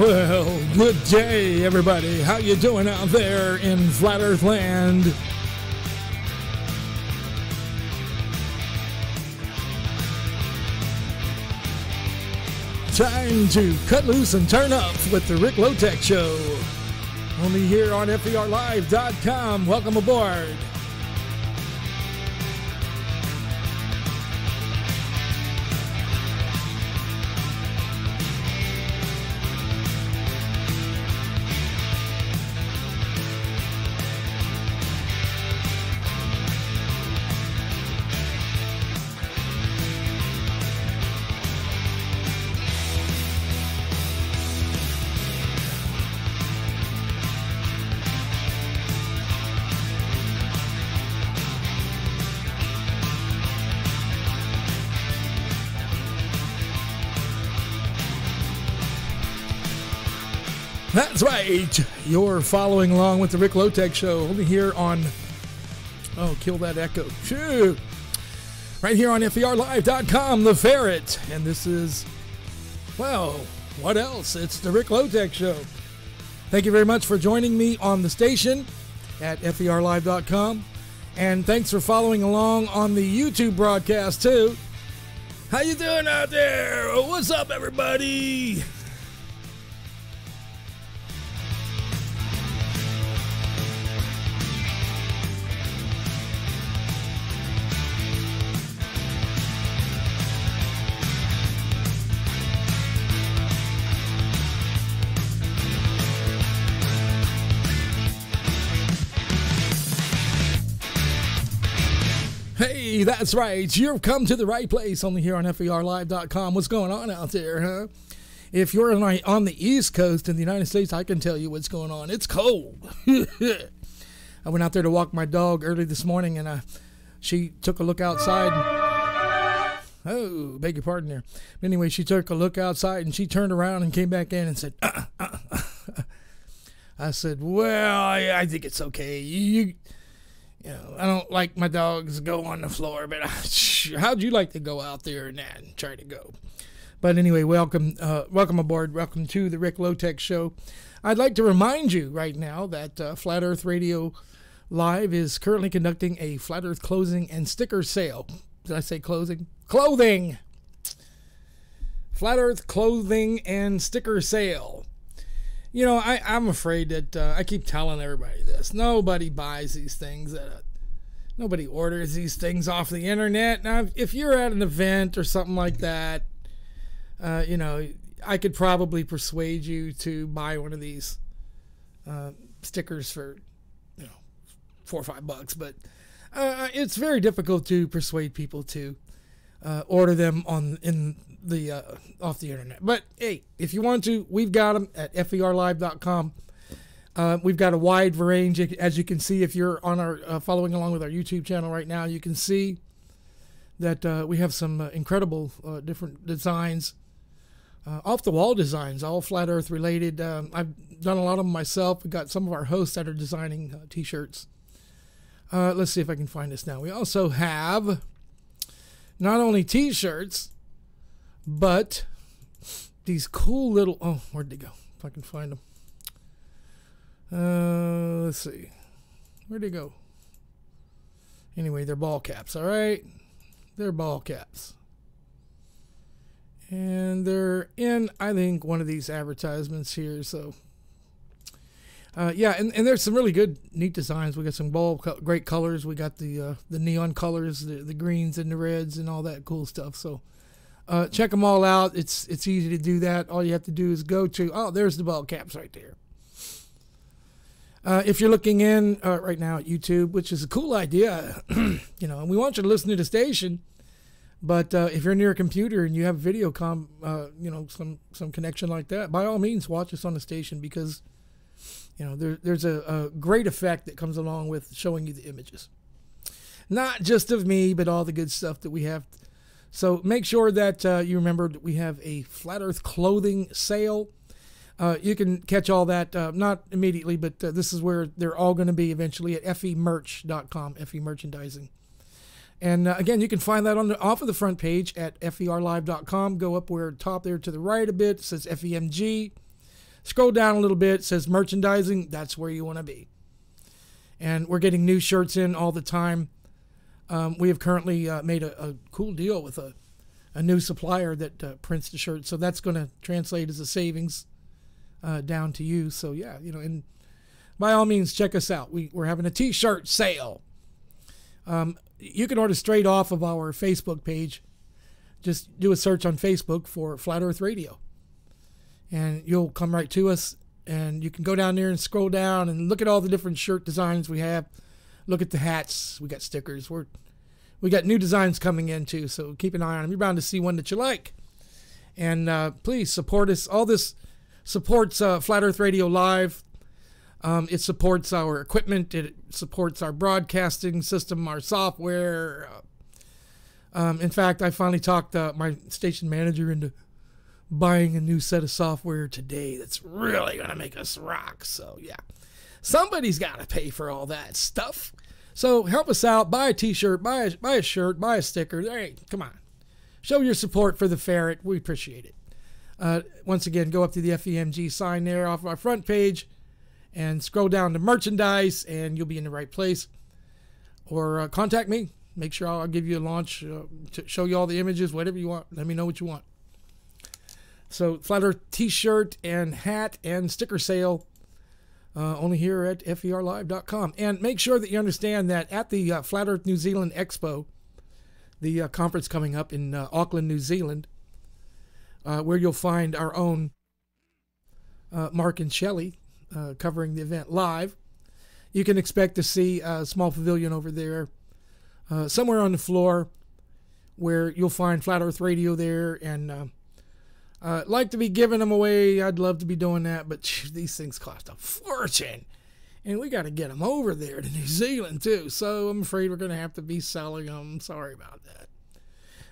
Well, good day, everybody. How you doing out there in Flat Earth land? Time to cut loose and turn up with the Ric Lotek Show. Only here on FERlive.com. Welcome aboard. That's right. You're following along with the Ric Lotek Show. Only here on... Oh, kill that echo. Shoot. Right here on FERlive.com, The Ferret. And this is... Well, what else? It's the Ric Lotek Show. Thank you very much for joining me on the station at FERlive.com. And thanks for following along on the YouTube broadcast, too. How you doing out there? What's up, everybody? Hey, that's right. You've come to the right place, only here on FERlive.com. What's going on out there, huh? If you're on the East Coast in the United States, I can tell you what's going on. It's cold. I went out there to walk my dog early this morning, and she took a look outside. Oh, beg your pardon there. But anyway, she took a look outside, and she turned around and came back in and said, I said, well, I think it's okay. You know, I don't like my dogs go on the floor, but how'd you like to go out there and try to go? But anyway, welcome aboard. Welcome to the Ric Lotek Show. I'd like to remind you right now that Flat Earth Radio Live is currently conducting a Flat Earth clothing and sticker sale. Did I say clothing? Clothing! Flat Earth clothing and sticker sale. You know, I'm afraid that I keep telling everybody this. Nobody buys these things. Nobody orders these things off the internet. Now, if you're at an event or something like that, you know, I could probably persuade you to buy one of these stickers for, you know, $4 or $5. But it's very difficult to persuade people to order them off the internet. But hey, if you want to, we've got them at FERlive.com. We've got a wide range, as you can see. If you're on our following along with our YouTube channel right now, you can see that we have some incredible different designs, off the wall designs, all flat earth related. I've done a lot of them myself. We've got some of our hosts that are designing t-shirts. Let's see if I can find this now. We also have not only t-shirts, but these cool little... Oh, where'd they go? If I can find them. Let's see. Where'd they go? Anyway, they're ball caps, all right? They're ball caps. And they're in, I think, one of these advertisements here. So, yeah, and there's some really good, neat designs. We got some great colors. We got the neon colors, the greens and the reds and all that cool stuff. So, check them all out. It's easy to do that. All you have to do is go to... Oh, there's the ball caps right there. If you're looking in right now at YouTube, which is a cool idea, you know, and we want you to listen to the station, but if you're near a computer and you have video you know, some connection like that, by all means, watch us on the station, because, you know, there's a great effect that comes along with showing you the images. Not just of me, but all the good stuff that we have. So make sure that you remember that we have a Flat Earth clothing sale. You can catch all that, not immediately, but this is where they're all going to be eventually at FEmerch.com, FE Merchandising. And again, you can find that off of the front page at FERlive.com. Go up where top there to the right a bit. It says FEMG. Scroll down a little bit. It says merchandising. That's where you want to be. And we're getting new shirts in all the time. We have currently made a cool deal with a new supplier that prints the shirt. So that's going to translate as a savings down to you. So yeah, and by all means, check us out. We're having a t-shirt sale. You can order straight off of our Facebook page. Just do a search on Facebook for Flat Earth Radio. And you'll come right to us. And you can go down there and scroll down and look at all the different shirt designs we have. Look at the hats. We got stickers. We got new designs coming in too. So keep an eye on them. You're bound to see one that you like. And please support us. All this supports Flat Earth Radio Live. It supports our equipment. It supports our broadcasting system, our software. In fact, I finally talked my station manager into buying a new set of software today that's really going to make us rock. So, yeah. Somebody's got to pay for all that stuff. So, help us out. Buy a t-shirt, buy a shirt, buy a sticker. Hey, come on. Show your support for the ferret. We appreciate it. Once again, go up to the FEMG sign there off our front page and scroll down to merchandise, and you'll be in the right place. Or contact me. Make sure I'll give you a launch to show you all the images, whatever you want. Let me know what you want. So, Flat Earth t-shirt and hat and sticker sale only here at ferlive.com. And make sure that you understand that at the Flat Earth New Zealand Expo, the conference coming up in Auckland, New Zealand, where you'll find our own Mark and Shelley covering the event live, you can expect to see a small pavilion over there somewhere on the floor where you'll find Flat Earth Radio there. And I'd like to be giving them away. I'd love to be doing that, but these things cost a fortune. And we got to get them over there to New Zealand, too. So I'm afraid we're going to have to be selling them. Sorry about that.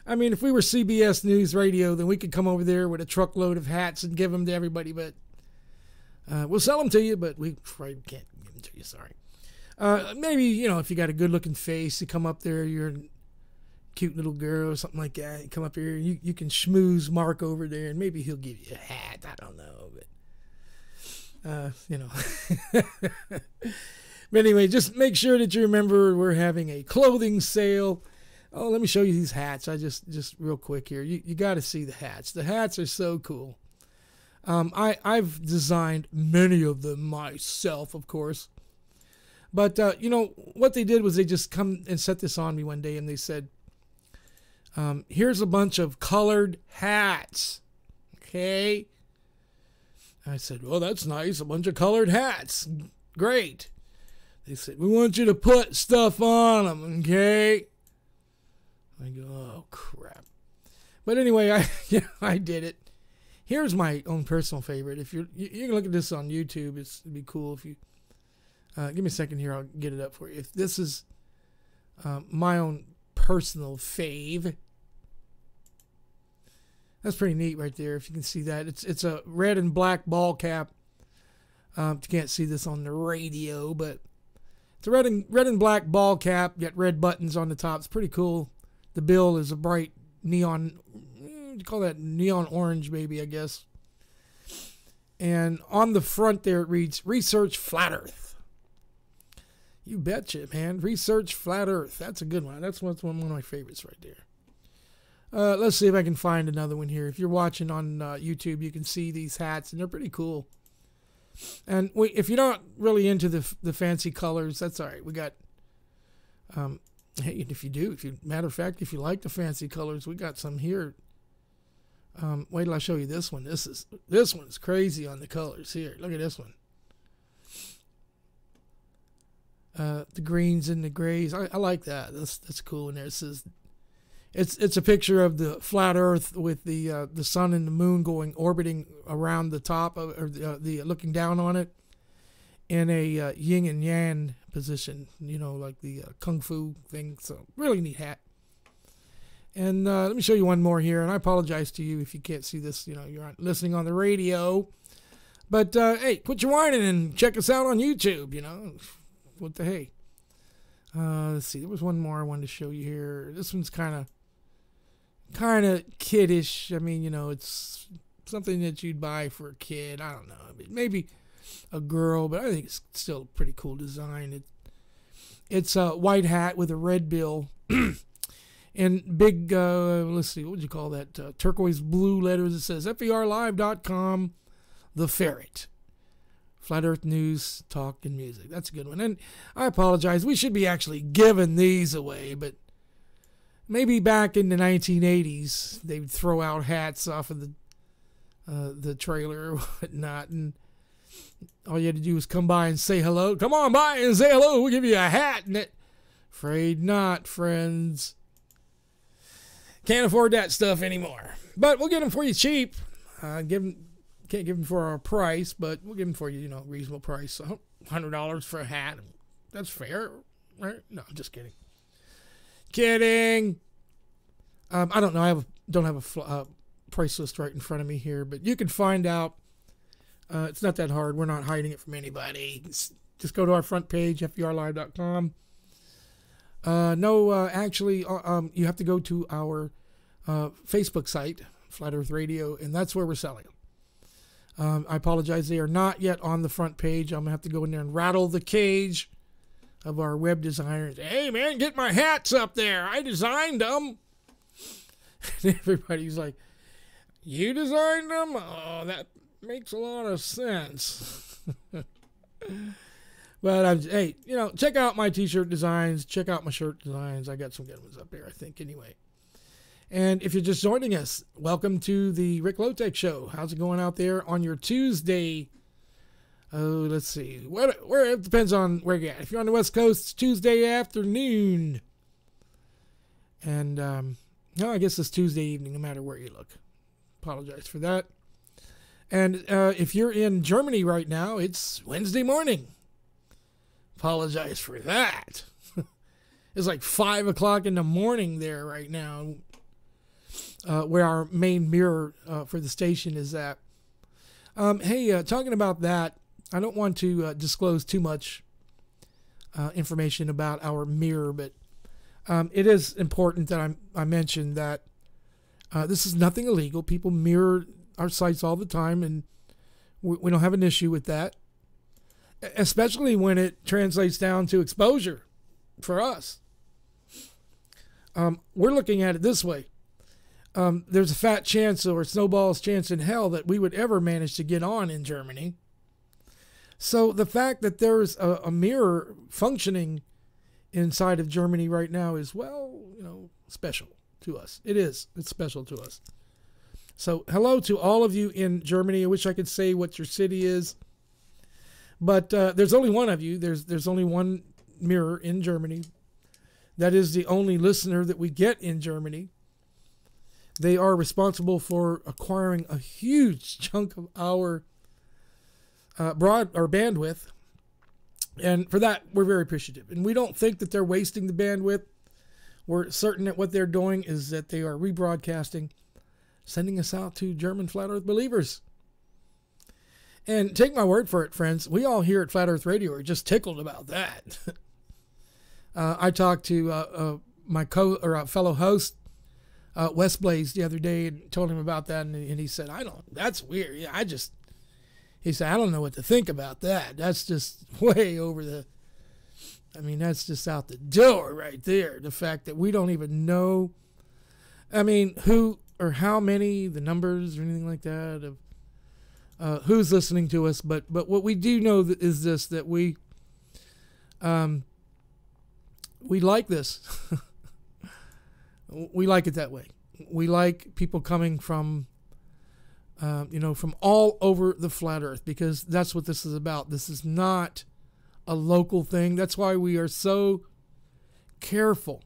I mean, if we were CBS News Radio, then we could come over there with a truckload of hats and give them to everybody. But we'll sell them to you, but we afraid can't give them to you. Sorry. Maybe, if you got a good-looking face, you come up there, you're a cute little girl or something like that. You come up here, you can schmooze Mark over there, and maybe he'll give you a hat. I don't know, but, But anyway, just make sure that you remember we're having a clothing sale. Oh, let me show you these hats. I just real quick here. You got to see the hats. The hats are so cool. I've designed many of them myself, of course. But, what they did was they just come and set this on me one day, and they said, here's a bunch of colored hats. Okay. I said, well, that's nice. A bunch of colored hats. Great. They said, we want you to put stuff on them. Okay. I go, oh, crap. But anyway, I did it. Here's my own personal favorite. If you can look at this on YouTube, it'd be cool if you give me a second here. I'll get it up for you. If this is my own personal fave, that's pretty neat right there. If you can see that, it's a red and black ball cap. You can't see this on the radio, but it's a red and black ball cap. Got red buttons on the top. It's pretty cool. The bill is a bright neon. You call that neon orange, maybe, I guess. And on the front there, it reads, Research Flat Earth. You betcha, man. Research Flat Earth. That's a good one. That's one of my favorites right there. Let's see if I can find another one here. If you're watching on YouTube, you can see these hats, and they're pretty cool. And if you're not really into the fancy colors, that's all right. We got, hey, matter of fact, if you like the fancy colors, we got some here. Wait till I show you this one. This one's crazy on the colors here. Look at this one. The greens and the grays. I like that. That's cool in there. It says it's a picture of the flat Earth with the sun and the moon orbiting around the top or the looking down on it in a yin and yang position. Like the kung fu thing. So really neat hat. And let me show you one more here. And I apologize to you if you can't see this. You're not listening on the radio. But, hey, quit your whining and check us out on YouTube, What the hey? Let's see. There was one more I wanted to show you here. This one's kind of kiddish. I mean, it's something that you'd buy for a kid. I don't know. Maybe a girl, but I think it's still a pretty cool design. It's a white hat with a red bill and big, let's see, what would you call that? Turquoise blue letters. It says FERlive.com, The Ferret. Flat Earth News, Talk, and Music. That's a good one. And I apologize. We should be actually giving these away, but maybe back in the 1980s, they would throw out hats off of the trailer or whatnot, and all you had to do was come by and say hello. Come on by and say hello. We'll give you a hat. And afraid not, friends. Can't afford that stuff anymore. But we'll get them for you cheap. Can't give them for our price, but we'll give them for you, reasonable price. So $100 for a hat. That's fair, right? No, I'm just kidding. Kidding. I don't know. I don't have a price list right in front of me here, but you can find out. It's not that hard. We're not hiding it from anybody. Just go to our front page, FERlive.com. Actually, you have to go to our Facebook site, Flat Earth Radio, and that's where we're selling them. I apologize. They are not yet on the front page. I'm going to have to go in there and rattle the cage of our web designers. Hey, man, get my hats up there. I designed them. And everybody's like, you designed them? Oh, that makes a lot of sense. But hey, check out my t-shirt designs. Check out my shirt designs. I got some good ones up there, I think, anyway. And if you're just joining us, welcome to the Ric Lotek Show. How's it going out there on your Tuesday? Oh, let's see. Where it depends on where you're at. If you're on the West Coast, it's Tuesday afternoon. And, I guess it's Tuesday evening, no matter where you look. Apologize for that. And if you're in Germany right now, it's Wednesday morning. Apologize for that. It's like 5 o'clock in the morning there right now, where our main mirror for the station is at. Hey, talking about that, I don't want to disclose too much information about our mirror, but it is important that I mention that this is nothing illegal. People mirror our sites all the time, and we don't have an issue with that, especially when it translates down to exposure for us. We're looking at it this way. There's a fat chance or a snowball's chance in hell that we would ever manage to get on in Germany. So the fact that there's a mirror functioning inside of Germany right now is, special to us. It is. It's special to us. So hello to all of you in Germany. I wish I could say what your city is, but there's only one of you. There's only one mirror in Germany. That is the only listener that we get in Germany. They are responsible for acquiring a huge chunk of our bandwidth. And for that, we're very appreciative. And we don't think that they're wasting the bandwidth. We're certain that what they're doing is that they are rebroadcasting, sending us out to German Flat Earth believers. And take my word for it, friends. We all here at Flat Earth Radio are just tickled about that. I talked to my fellow host, Wes Blaze, the other day, and told him about that, and he said, that's weird. Yeah, he said, I don't know what to think about that. That's just way over that's just out the door right there. The fact that we don't even know, who or how many, the numbers or anything like that of who's listening to us. But what we do know is this, that we like this. We like it that way. We like people coming from all over the flat earth, because that's what this is about. This is not a local thing. That's why we are so careful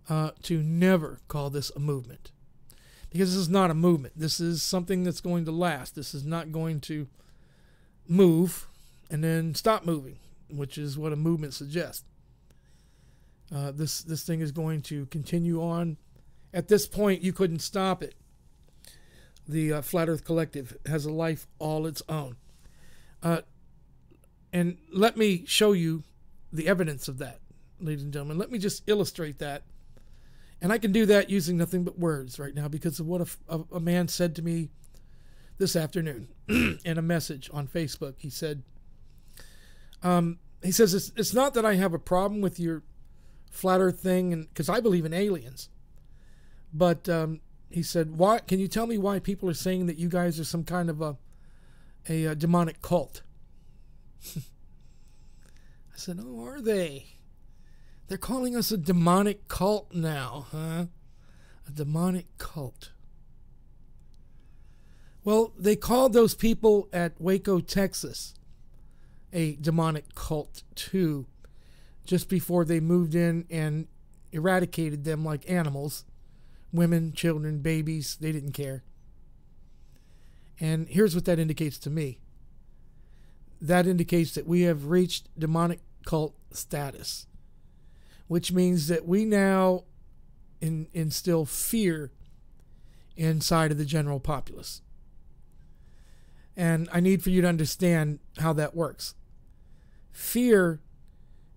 to never call this a movement, because this is not a movement. This is something that's going to last. This is not going to move and then stop moving, which is what a movement suggests. This thing is going to continue on. At this point, you couldn't stop it. The Flat Earth Collective has a life all its own. And let me show you the evidence of that, ladies and gentlemen. Let me just illustrate that. And I can do that using nothing but words right now, because of what a man said to me this afternoon in a message on Facebook. He said, it's not that I have a problem with your flat earth thing, and because I believe in aliens, but he said, why can you tell me why people are saying that you guys are some kind of a demonic cult? I said, oh, are they? They're calling us a demonic cult now, huh? A demonic cult. Well, they called those people at Waco, Texas, a demonic cult too, just before they moved in and eradicated them like animals. Women, children, babies, they didn't care. And here's what that indicates to me. That indicates that we have reached demonic cult status, which means that we now instill fear inside of the general populace. And I need for you to understand how that works. Fear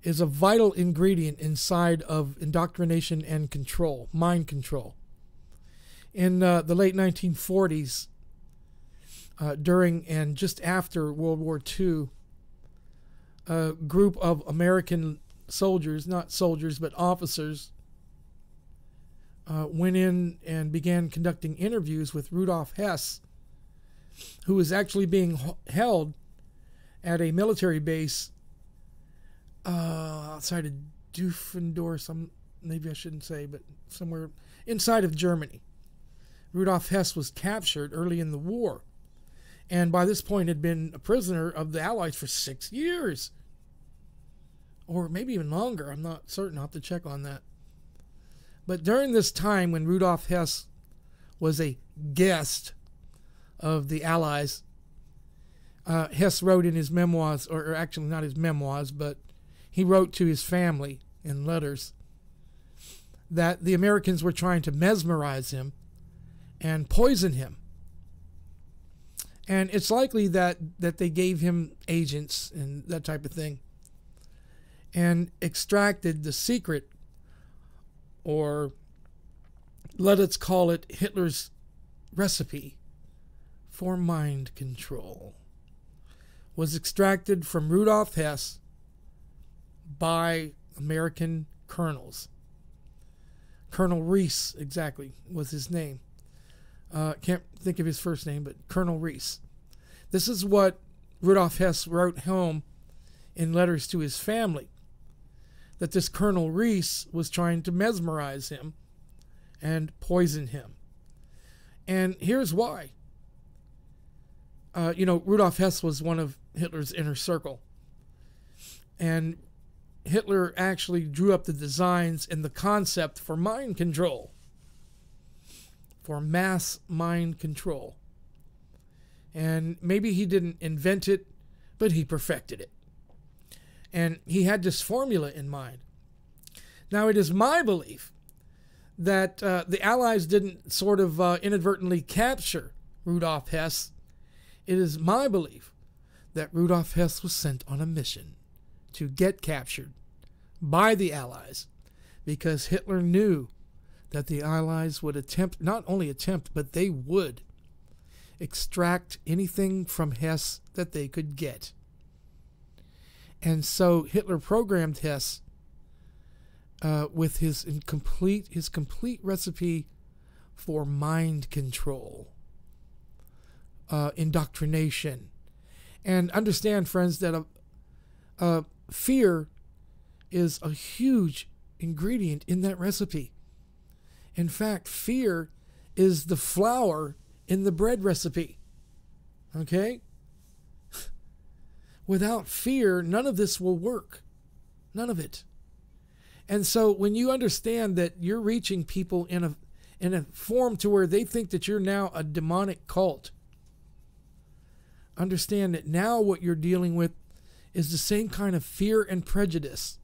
is a vital ingredient inside of indoctrination and control, mind control. In the late 1940s, during and just after World War II, a group of American soldiers, not soldiers, but officers, went in and began conducting interviews with Rudolf Hess, who was actually being held at a military base outside of Dufendorf, maybe I shouldn't say, but somewhere inside of Germany. Rudolf Hess was captured early in the war, and by this point had been a prisoner of the Allies for 6 years. Or maybe even longer. I'm not certain. I'll have to check on that. But during this time when Rudolf Hess was a guest of the Allies, Hess wrote in his memoirs, or actually not his memoirs, but he wrote to his family in letters that the Americans were trying to mesmerize him and poison him. And it's likely that they gave him agents and that type of thing, and extracted the secret, or let us call it Hitler's recipe for mind control, was extracted from Rudolf Hess by American colonels. Colonel Reese, exactly, was his name. Can't think of his first name, but Colonel Reese. This is what Rudolf Hess wrote home in letters to his family, that this Colonel Reese was trying to mesmerize him and poison him. And here's why. Rudolf Hess was one of Hitler's inner circle. And Hitler actually drew up the designs and the concept for mind control, for mass mind control. And maybe he didn't invent it, but he perfected it. And he had this formula in mind. Now, it is my belief that the Allies didn't sort of inadvertently capture Rudolf Hess. It is my belief that Rudolf Hess was sent on a mission to get captured by the Allies, because Hitler knew that the Allies would not only attempt, but they would extract anything from Hess that they could get. And so Hitler programmed Hess with his complete recipe for mind control, indoctrination. And understand, friends, that fear is a huge ingredient in that recipe. In fact, fear is the flour in the bread recipe. Okay? Without fear, none of this will work. None of it. And so when you understand that you're reaching people in a form to where they think that you're now a demonic cult, understand that now what you're dealing with is the same kind of fear and prejudice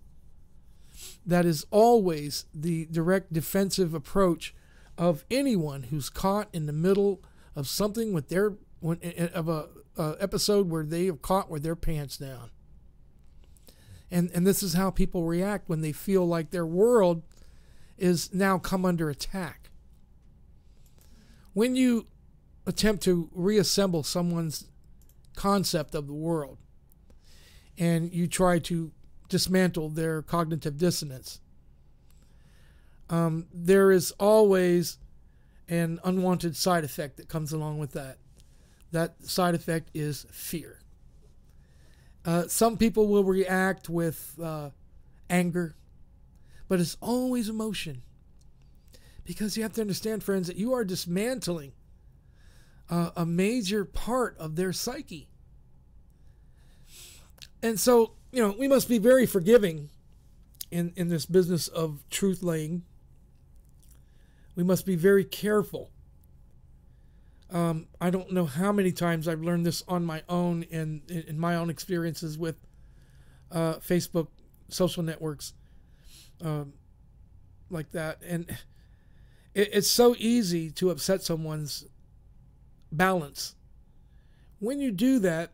that is always the direct defensive approach of anyone who's caught in the middle of something with episode where they have caught with their pants down. And this is how people react when they feel like their world is now come under attack. When you attempt to reassemble someone's concept of the world, and you try to dismantle their cognitive dissonance, there is always an unwanted side effect that comes along with that. That side effect is fear. Some people will react with anger, but it's always emotion. Because you have to understand, friends, that you are dismantling a major part of their psyche. And so, we must be very forgiving in this business of truth laying. We must be very careful. I don't know how many times I've learned this on my own and in my own experiences with Facebook, social networks like that. And it's so easy to upset someone's balance. When you do that,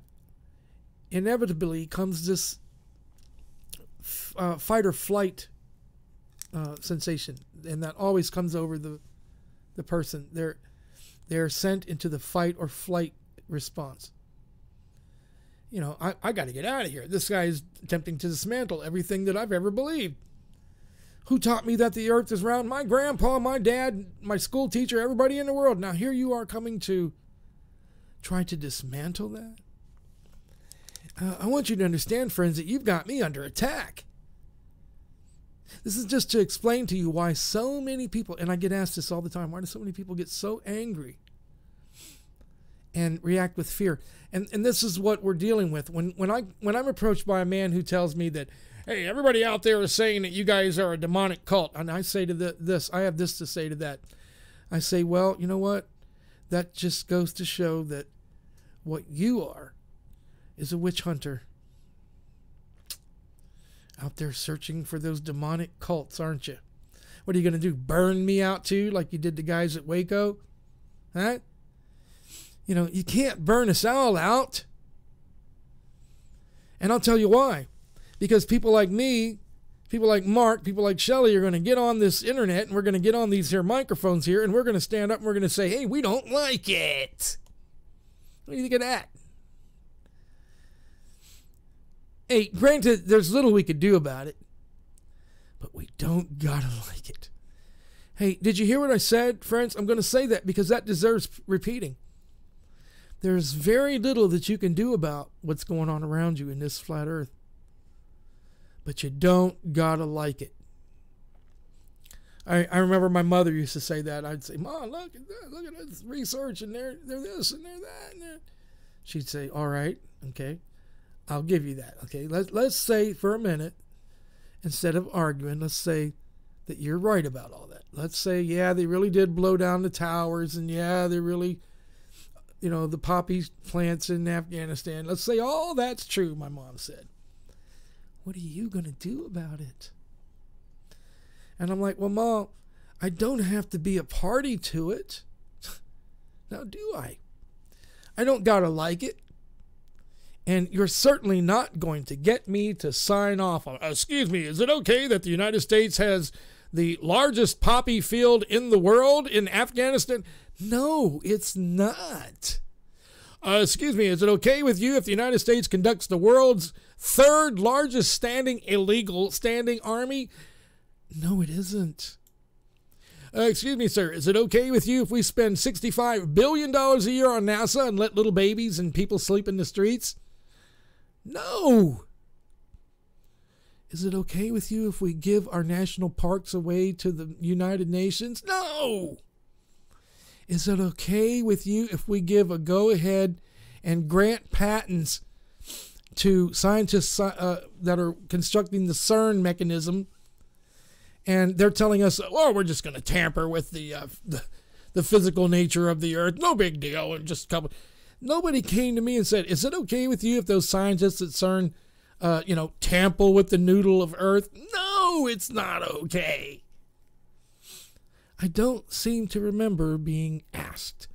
inevitably comes this fight or flight sensation, and that always comes over the person. They're sent into the fight or flight response. I got to get out of here. This guy is attempting to dismantle everything that I've ever believed. Who taught me that the earth is round? My grandpa, my dad, my school teacher, everybody in the world. Now here you are coming to try to dismantle that. I want you to understand, friends, that you've got me under attack. This is just to explain to you why so many people, and I get asked this all the time, why do so many people get so angry and react with fear? And this is what we're dealing with. When I'm approached by a man who tells me that, hey, everybody out there is saying that you guys are a demonic cult, and I say to this, I have this to say to that. I say, well, you know what? That just goes to show that what you are is a witch hunter. Out there searching for those demonic cults, aren't you? What are you going to do? Burn me out too, like you did the guys at Waco? Huh? You can't burn us all out. And I'll tell you why. Because people like me, people like Mark, people like Shelley are going to get on this internet, and we're going to get on these here microphones here, and we're going to stand up and we're going to say, hey, we don't like it. What do you think of that? Hey, granted, there's little we could do about it, but we don't gotta like it. Hey, did you hear what I said, friends? I'm going to say that because that deserves repeating. There's very little that you can do about what's going on around you in this flat earth, but you don't gotta like it. I remember my mother used to say that. I'd say, Mom, look at that, look at this research, and they're this and they're that. And she'd say, all right, okay. I'll give you that. Okay, let's say for a minute, instead of arguing, let's say that you're right about all that. Let's say, yeah, they really did blow down the towers, and yeah, they really, the poppy plants in Afghanistan. Let's say all that's true, my mom said. What are you going to do about it? And I'm like, well, Mom, I don't have to be a party to it. Now, do I? I don't got to like it. And you're certainly not going to get me to sign off on, excuse me, is it okay that the United States has the largest poppy field in the world in Afghanistan? No, it's not. Excuse me, is it okay with you if the United States conducts the world's third largest standing army? No, it isn't. Excuse me, sir, is it okay with you if we spend $65 billion a year on NASA and let little babies and people sleep in the streets? No. Is it okay with you if we give our national parks away to the United Nations? No. Is it okay with you if we give a go-ahead and grant patents to scientists that are constructing the CERN mechanism, and they're telling us, oh, we're just going to tamper with the physical nature of the Earth. No big deal. And just a couple. Nobody came to me and said, is it okay with you if those scientists at CERN, tamper with the noodle of Earth? No, it's not okay. I don't seem to remember being asked.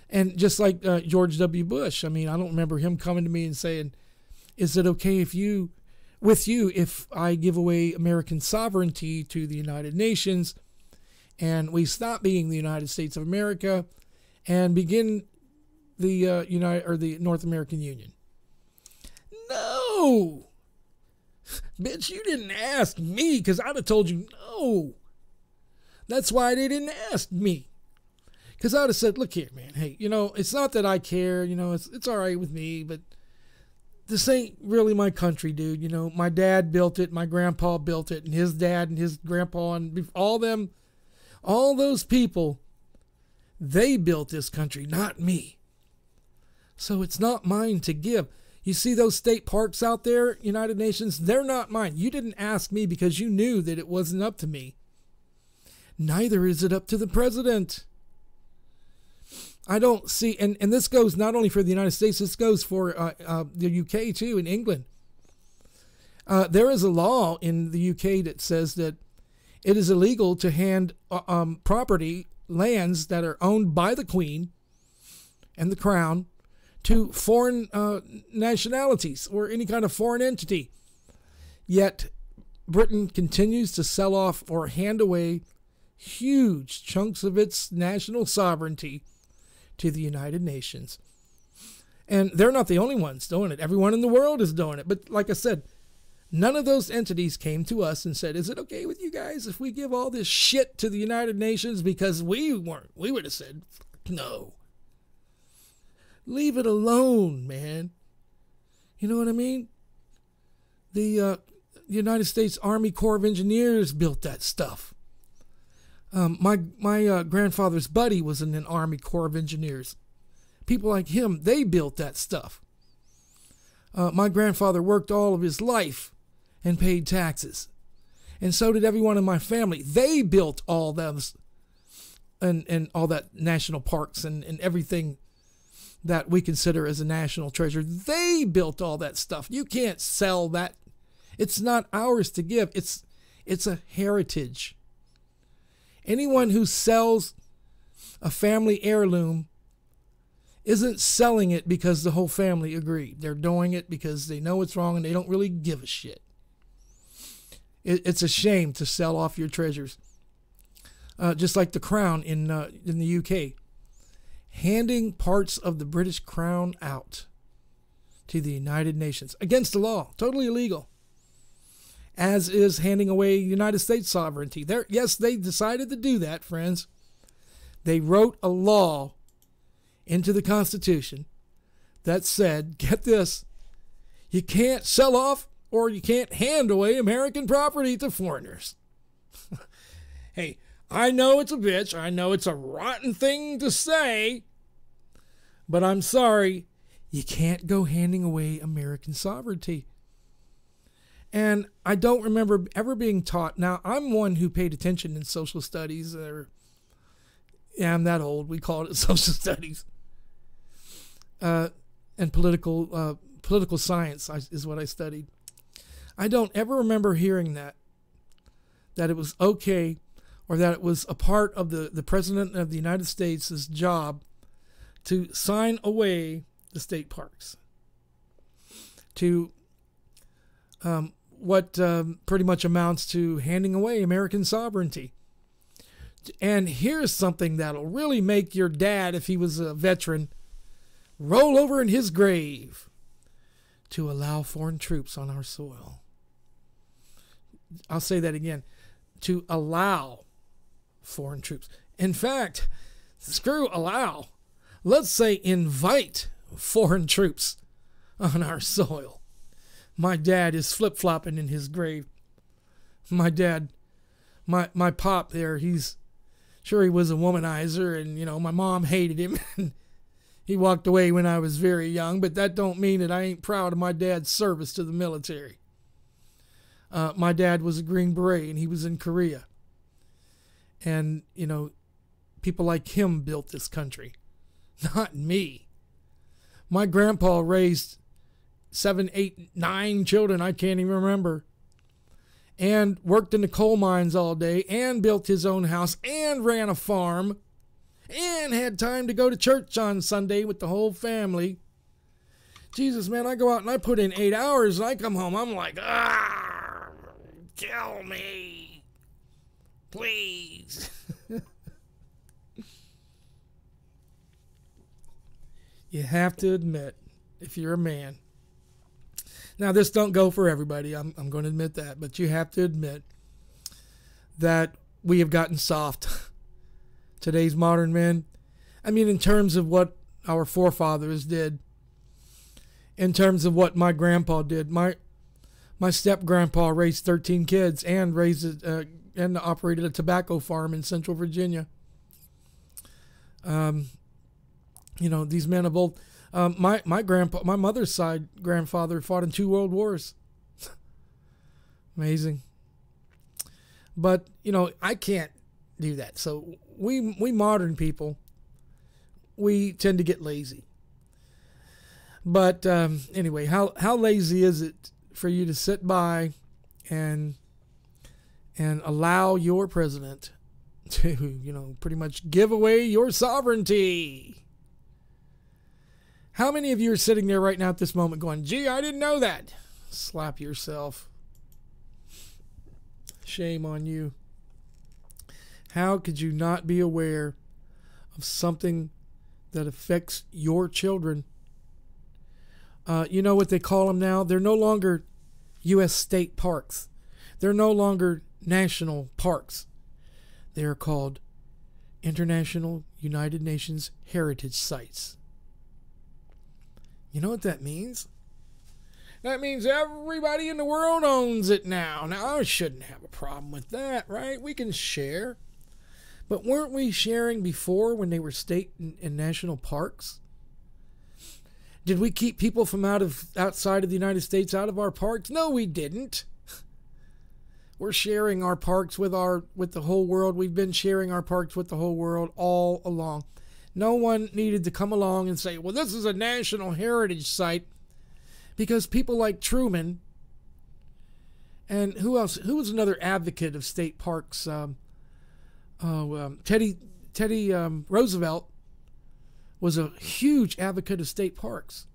And just like George W. Bush, I don't remember him coming to me and saying, is it okay if I give away American sovereignty to the United Nations and we stop being the United States of America and begin the the North American Union. No, bitch, you didn't ask me, because I'd have told you no. That's why they didn't ask me, because I'd have said, look here, man. Hey, it's not that I care. It's all right with me, but this ain't really my country, dude. My dad built it, my grandpa built it, and his dad and his grandpa and all those people, they built this country, not me. So it's not mine to give. You see those state parks out there, United Nations, they're not mine. You didn't ask me because you knew that it wasn't up to me. Neither is it up to the president. I don't see, and this goes not only for the United States, this goes for the UK too, in England. There is a law in the UK that says that it is illegal to hand property, lands that are owned by the Queen and the Crown, to foreign nationalities or any kind of foreign entity. Yet Britain continues to sell off or hand away huge chunks of its national sovereignty to the United Nations. And they're not the only ones doing it. Everyone in the world is doing it. But like I said, none of those entities came to us and said, is it okay with you guys if we give all this shit to the United Nations? Because we weren't. We would have said, no. Leave it alone, man. You know what I mean? The United States Army Corps of Engineers built that stuff. My grandfather's buddy was in an Army Corps of Engineers. People like him, they built that stuff. My grandfather worked all of his life and paid taxes. And so did everyone in my family. They built all those and all that national parks and everything that we consider as a national treasure. They built all that stuff. You can't sell that. It's not ours to give. It's a heritage. Anyone who sells a family heirloom isn't selling it because the whole family agreed. They're doing it because they know it's wrong and they don't really give a shit. It's a shame to sell off your treasures. Just like the Crown in the UK. Handing parts of the British Crown out to the United Nations against the law. Totally illegal. As is handing away United States sovereignty. Yes, they decided to do that, friends. They wrote a law into the Constitution that said, get this, you can't sell off or you can't hand away American property to foreigners. Hey, I know it's a bitch. I know it's a rotten thing to say, but I'm sorry, you can't go handing away American sovereignty. And I don't remember ever being taught. Now, I'm one who paid attention in social studies. I'm that old. We called it social studies. And political science is what I studied. I don't ever remember hearing that it was okay, or that it was a part of the President of the United States' job to sign away the state parks. To what pretty much amounts to handing away American sovereignty. And here's something that'll really make your dad, if he was a veteran, roll over in his grave: to allow foreign troops on our soil. I'll say that again. To allow foreign troops. In fact, screw allow. Let's say invite foreign troops on our soil. My dad is flip-flopping in his grave. My dad, my pop there, he's sure he was a womanizer, and my mom hated him. He walked away when I was very young, but that don't mean that I ain't proud of my dad's service to the military. My dad was a Green Beret, and he was in Korea. And, people like him built this country, not me. My grandpa raised 7, 8, 9 children, I can't even remember, and worked in the coal mines all day, and built his own house, and ran a farm, and had time to go to church on Sunday with the whole family. Jesus, man, I go out and I put in 8 hours, and I come home, I'm like, kill me, please. you have to admit, if you're a man, now this don't go for everybody, I'm going to admit that, but you have to admit that we have gotten soft. Today's modern men, I mean, in terms of what our forefathers did, in terms of what my grandpa did, my step-grandpa raised 13 kids and and operated a tobacco farm in Central Virginia. These men of old. My mother's side grandfather fought in 2 world wars. Amazing. But I can't do that. So we modern people, we tend to get lazy. But anyway, how lazy is it for you to sit by and allow your president to, pretty much give away your sovereignty? How many of you are sitting there right now at this moment going, gee, I didn't know that? Slap yourself. Shame on you. How could you not be aware of something that affects your children? You know what they call them now? They're no longer U.S. state parks. They're no longer national parks. They are called International United Nations Heritage Sites. You know what that means? That means everybody in the world owns it now. Now, I shouldn't have a problem with that, right? We can share. But weren't we sharing before when they were state and national parks? Did we keep people from outside of the United States out of our parks? No, we didn't. We're sharing our parks with the whole world. We've been sharing our parks with the whole world all along. No one needed to come along and say, well, this is a national heritage site, because people like Truman and who else? Who was another advocate of state parks? Teddy Roosevelt was a huge advocate of state parks.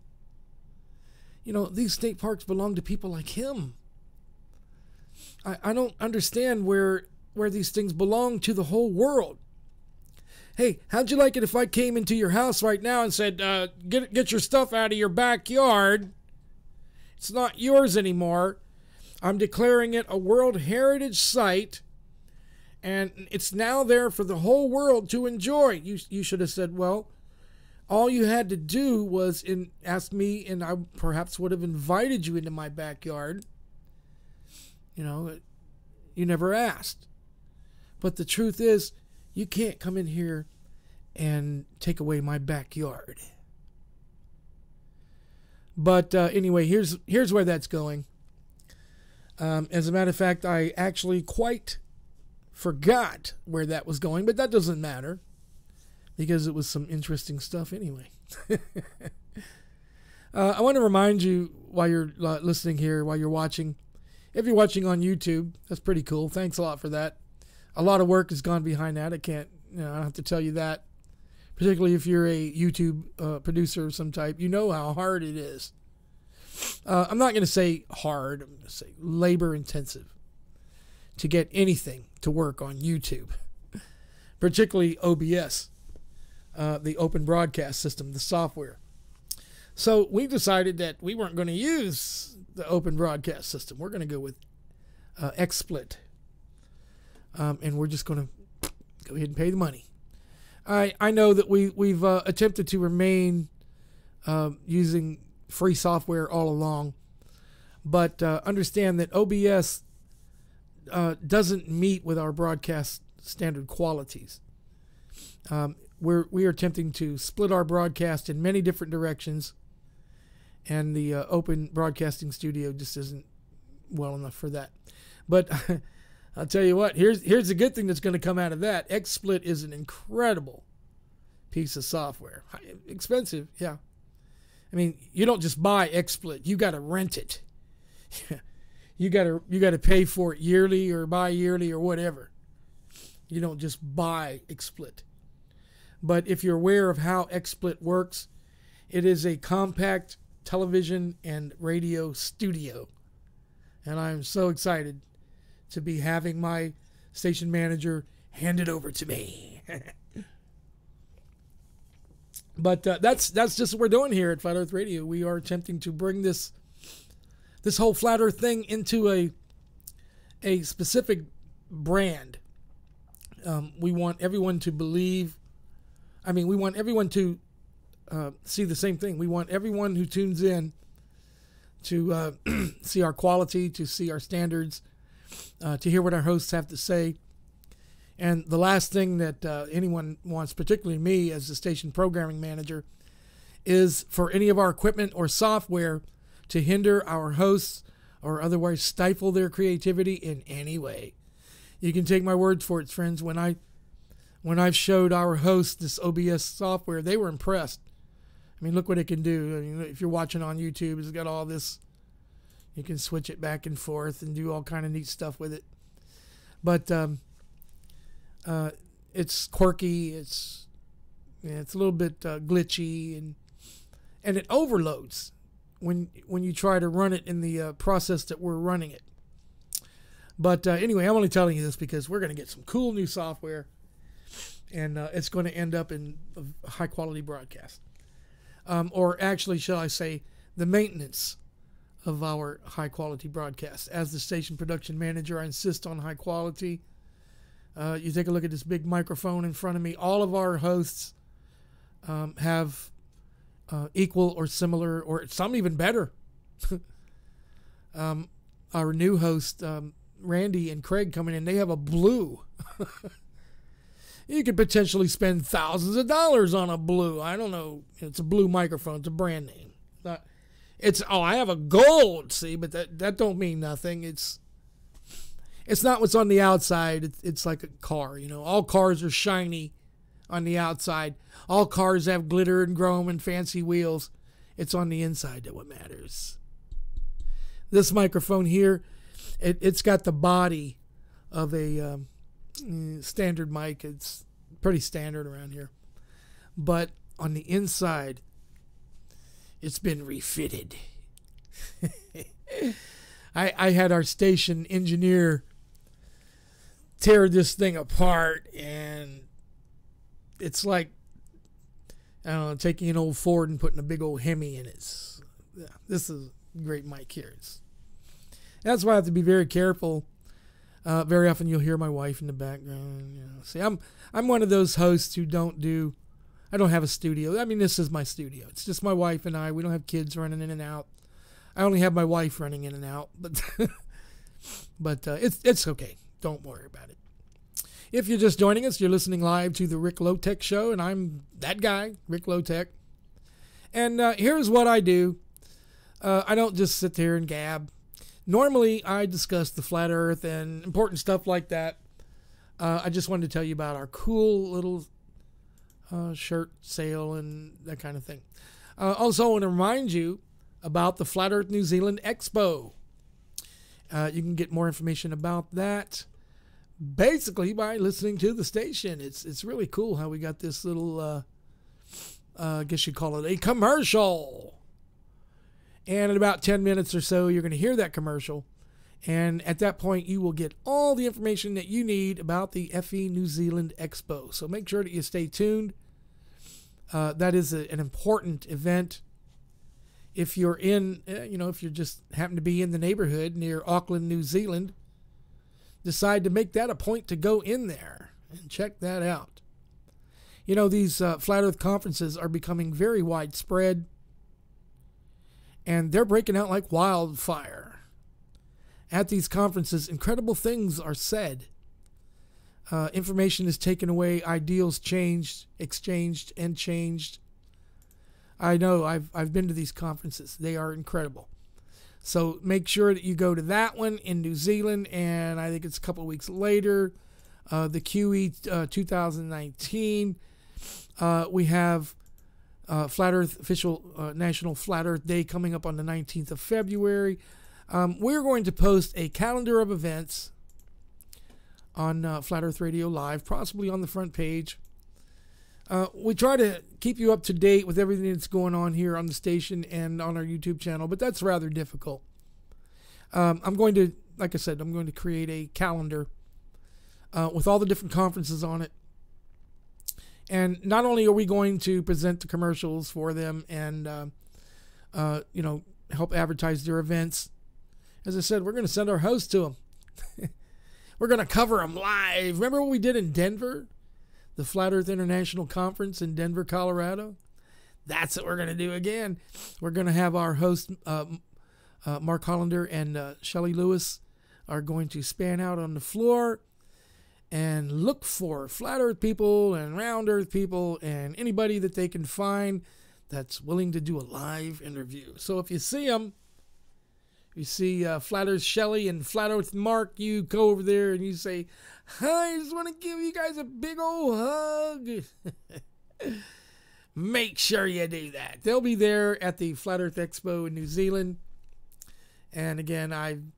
These state parks belong to people like him. I don't understand where these things belong to the whole world. Hey, how'd you like it if I came into your house right now and said, get your stuff out of your backyard. It's not yours anymore. I'm declaring it a World Heritage Site, and it's now there for the whole world to enjoy. You should have said, well, all you had to do was ask me, and I perhaps would have invited you into my backyard. You never asked. But the truth is, you can't come in here and take away my backyard. But anyway, here's where that's going. As a matter of fact, I actually quite forgot where that was going, but that doesn't matter, because it was some interesting stuff anyway. I want to remind you, while you're listening here, while you're watching, if you're watching on YouTube, that's pretty cool. Thanks a lot for that. A lot of work has gone behind that. I don't have to tell you that. Particularly if you're a YouTube producer of some type, you know how hard it is. I'm not going to say hard. I'm going to say labor intensive to get anything to work on YouTube. Particularly OBS, the Open Broadcast System, the software. So we decided that we weren't going to use the Open Broadcast System. We're going to go with XSplit. And we're just going to go ahead and pay the money. I know that we've attempted to remain using free software all along, but understand that OBS doesn't meet with our broadcast standard qualities. We are attempting to split our broadcast in many different directions, and the Open Broadcasting Studio just isn't well enough for that. But I'll tell you what, here's the good thing that's going to come out of that. XSplit is an incredible piece of software. Expensive, yeah. I mean, you don't just buy XSplit, you got to rent it. you got to pay for it yearly or bi-yearly or whatever. You don't just buy XSplit. But if you're aware of how XSplit works, it is a compact television and radio studio. And I'm so excited to be having my station manager hand it over to me. But that's just what we're doing here at Flat Earth Radio. We are attempting to bring this whole Flat Earth thing into a specific brand. We want everyone to believe. I mean, we want everyone to see the same thing. We want everyone who tunes in to see our quality, to see our standards, to hear what our hosts have to say. And the last thing that anyone wants, particularly me as the station programming manager, is for any of our equipment or software to hinder our hosts or otherwise stifle their creativity in any way. You can take my word for it, friends. When I've showed our hosts this OBS software, they were impressed. I mean, look what it can do. I mean, if you're watching on YouTube, it's got all this. You can switch it back and forth and do all kind of neat stuff with it. But it's quirky. It's a little bit glitchy, and it overloads when you try to run it in the process that we're running it. But anyway, I'm only telling you this because we're going to get some cool new software, and it's going to end up in a high-quality broadcast. Or actually, shall I say, the maintenance of our high-quality broadcast. As the station production manager, I insist on high quality. You take a look at this big microphone in front of me. All of our hosts have equal or similar, or some even better. Our new host, Randy and Craig, coming in, they have a Blue. You could potentially spend thousands of dollars on a Blue. I don't know. It's a Blue microphone. It's a brand name. I have a Gold, see, but that don't mean nothing. It's not what's on the outside. It's like a car, you know. All cars are shiny on the outside. All cars have glitter and chrome and fancy wheels. It's on the inside that what matters. This microphone here, it's got the body of a standard mic. It's pretty standard around here. But on the inside, it's been refitted. I had our station engineer tear this thing apart, and it's like, I don't know, taking an old Ford and putting a big old Hemi in it. This is a great mic here. That's why I have to be very careful. Very often you'll hear my wife in the background. You know. See, I'm one of those hosts who I don't have a studio. I mean, this is my studio. It's just my wife and I. We don't have kids running in and out. I only have my wife running in and out, but it's okay. Don't worry about it. If you're just joining us, you're listening live to the Ric Lotek Show, and I'm that guy, Ric Lotek. And here's what I do. I don't just sit there and gab. Normally, I discuss the flat earth and important stuff like that. I just wanted to tell you about our cool little shirt sale and that kind of thing. Also, I want to remind you about the Flat Earth New Zealand Expo. You can get more information about that basically by listening to the station. It's really cool how we got this little, I guess you'd call it a commercial. And in about 10 minutes or so, you're going to hear that commercial. And at that point, you will get all the information that you need about the FE New Zealand Expo. So make sure that you stay tuned. That is an important event. If you're if you just happen to be in the neighborhood near Auckland, New Zealand, decide to make that a point to go in there and check that out. You know, these Flat Earth conferences are becoming very widespread, and they're breaking out like wildfire. At these conferences, incredible things are said. Information is taken away, ideals exchanged, and changed. I know, I've been to these conferences. They are incredible. So make sure that you go to that one in New Zealand, and I think it's a couple of weeks later, the QE 2019. We have Flat Earth official National Flat Earth Day coming up on the 19th of February. We're going to post a calendar of events on Flat Earth Radio Live, possibly on the front page. We try to keep you up to date with everything that's going on here on the station and on our YouTube channel, but that's rather difficult. I'm going to create a calendar with all the different conferences on it. And not only are we going to present the commercials for them and, help advertise their events, as I said, we're going to send our host to them. We're going to cover them live. Remember what we did in Denver? The Flat Earth International Conference in Denver, Colorado? That's what we're going to do again. We're going to have our host, Mark Hollander and Shelley Lewis, are going to span out on the floor and look for flat earth people and round earth people and anybody that they can find that's willing to do a live interview. So if you see them, you see Flat Earth Shelley and Flat Earth Mark, you go over there and you say, "Hi, I just want to give you guys a big old hug." Make sure you do that. They'll be there at the Flat Earth Expo in New Zealand. And again,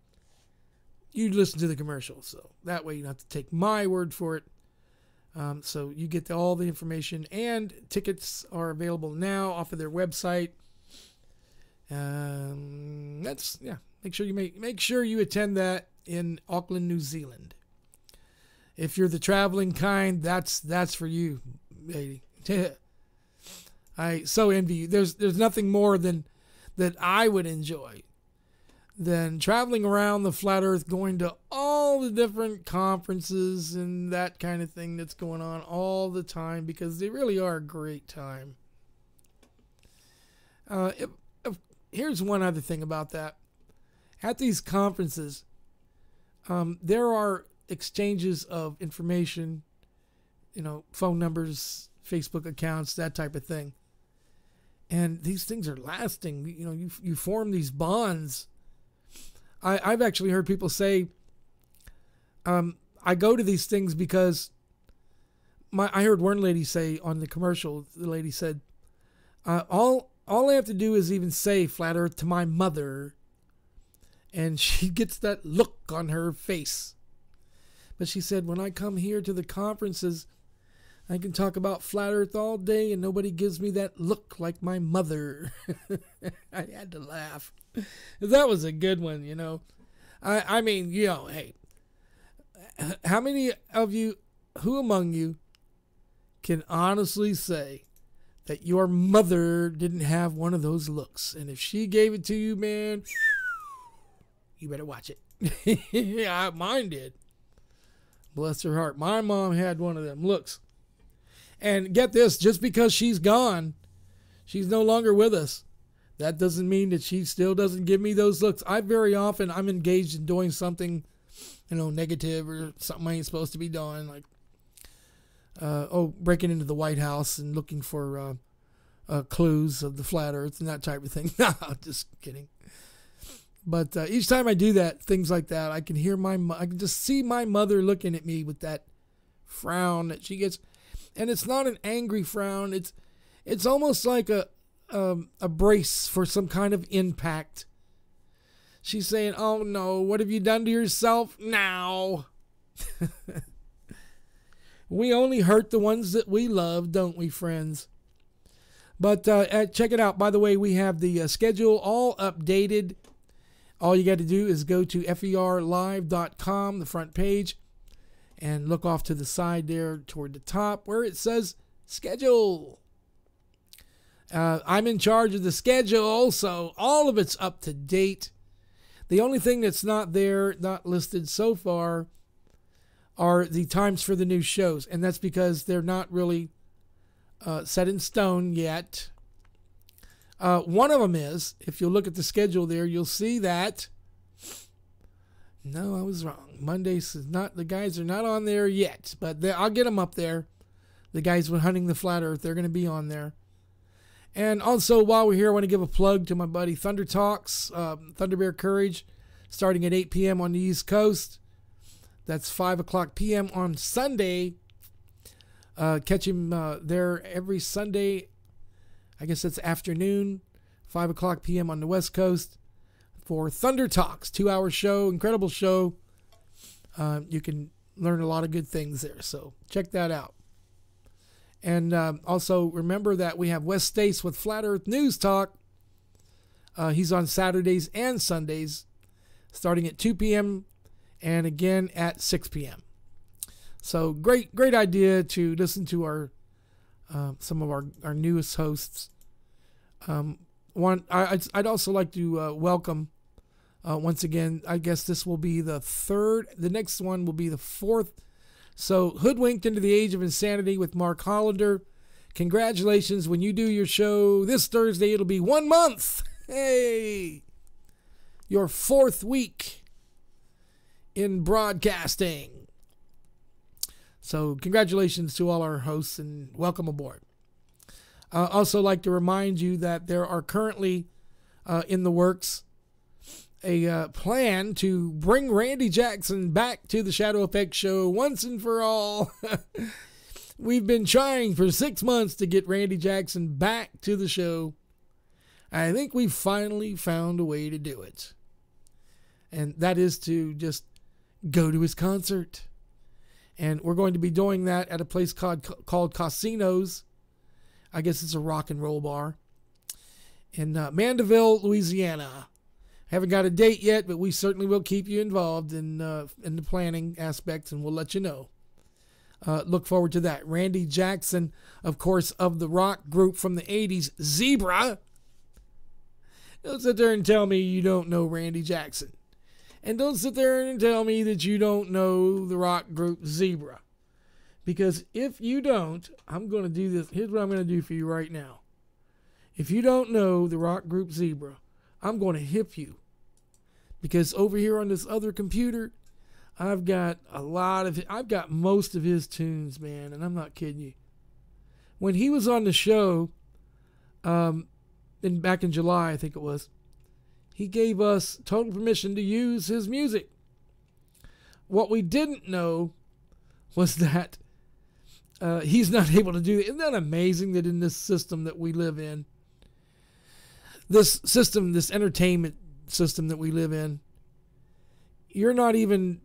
you listen to the commercial, so that way you don't have to take my word for it. So you get all the information, and tickets are available now off of their website. Make sure you attend that in Auckland, New Zealand. If you're the traveling kind, that's for you, lady. I so envy you. There's nothing more than that I would enjoy than traveling around the flat earth, going to all the different conferences and that kind of thing that's going on all the time, because they really are a great time. Here's one other thing about that. At these conferences, there are exchanges of information, phone numbers, Facebook accounts, that type of thing. And these things are lasting. You form these bonds. I've actually heard people say, I go to these things because I heard one lady say on the commercial, the lady said, all I have to do is even say Flat Earth to my mother, and she gets that look on her face. But she said, when I come here to the conferences, I can talk about Flat Earth all day and nobody gives me that look like my mother. I had to laugh. That was a good one, I mean, hey, how many of you, who among you can honestly say that your mother didn't have one of those looks? And if she gave it to you, man, you better watch it. Yeah, mine did. Bless her heart. My mom had one of them looks. And get this, just because she's gone, she's no longer with us, that doesn't mean that she still doesn't give me those looks. I'm engaged in doing something, negative or something I ain't supposed to be doing, like, breaking into the White House and looking for clues of the flat earth and that type of thing. No, just kidding. But each time I do that, things like that, I can just see my mother looking at me with that frown that she gets. And it's not an angry frown. It's almost like a brace for some kind of impact. She's saying, "Oh no, what have you done to yourself now?" We only hurt the ones that we love, don't we, friends? But check it out. By the way, we have the schedule all updated. All you got to do is go to ferlive.com, the front page, and look off to the side there toward the top where it says schedule. I'm in charge of the schedule, so all of it's up to date. The only thing that's not there, not listed so far, are the times for the new shows. And that's because they're not really set in stone yet. One of them is, if you look at the schedule there, you'll see that. No, I was wrong. Mondays is not, the guys are not on there yet, but I'll get them up there. The guys with Hunting the Flat Earth, they're going to be on there. And also, while we're here, I want to give a plug to my buddy Thunder Talks, Thunder Bear Courage, starting at 8 p.m. on the East Coast. That's 5 o'clock p.m. on Sunday. Catch him there every Sunday. I guess that's afternoon, 5 o'clock p.m. on the West Coast for Thunder Talks, 2-hour show, incredible show. You can learn a lot of good things there, so check that out. And also remember that we have Wes Stace with Flat Earth News Talk. He's on Saturdays and Sundays, starting at 2 p.m. and again at 6 p.m. So great idea to listen to our some of our newest hosts. I'd also like to welcome, once again, I guess this will be the third. The next one will be the fourth. So, Hoodwinked into the Age of Insanity with Mark Hollander. Congratulations. When you do your show this Thursday, it'll be 1 month. Hey! Your fourth week in broadcasting. So, congratulations to all our hosts and welcome aboard. Also like to remind you that there are currently in the works a plan to bring Randy Jackson back to the Shadow Effect Show once and for all. We've been trying for 6 months to get Randy Jackson back to the show. I think we've finally found a way to do it. And that is to just go to his concert. And we're going to be doing that at a place called Casinos. I guess it's a rock and roll bar in Mandeville, Louisiana. Haven't got a date yet, but we certainly will keep you involved in the planning aspects, and we'll let you know. Look forward to that. Randy Jackson, of course, of the rock group from the 80s, Zebra. Don't sit there and tell me you don't know Randy Jackson. And don't sit there and tell me that you don't know the rock group Zebra. Because if you don't, I'm going to do this. Here's what I'm going to do for you right now. If you don't know the rock group Zebra, I'm going to hip you. Because over here on this other computer, I've got most of his tunes, man, and I'm not kidding you. When he was on the show, back in July, I think it was, he gave us total permission to use his music. What we didn't know was that he's not able to do it. Isn't that amazing that in this system that we live in, this entertainment system that we live in, you're not even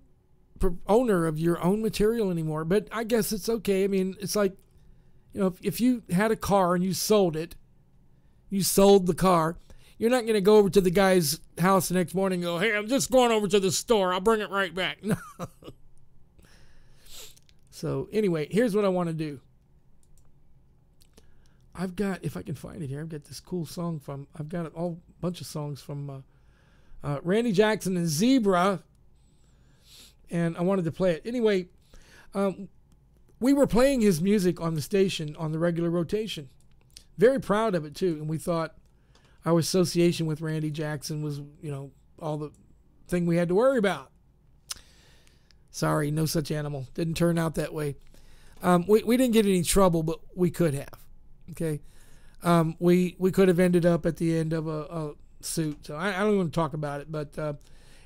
owner of your own material anymore? But I guess it's okay. I mean, it's like, if you had a car and you sold it, you sold the car, you're not going to go over to the guy's house the next morning and go, hey, I'm just going over to the store. I'll bring it right back. No. So anyway, here's what I want to do. I've got, if I can find it here, I've got this cool song I've got a bunch of songs from Randy Jackson and Zebra, and I wanted to play it. Anyway, we were playing his music on the station on the regular rotation. Very proud of it too, and we thought our association with Randy Jackson was, all the thing we had to worry about. Sorry, no such animal. Didn't turn out that way. We didn't get any trouble, but we could have. Okay, we could have ended up at the end of a suit. So I don't want to talk about it. But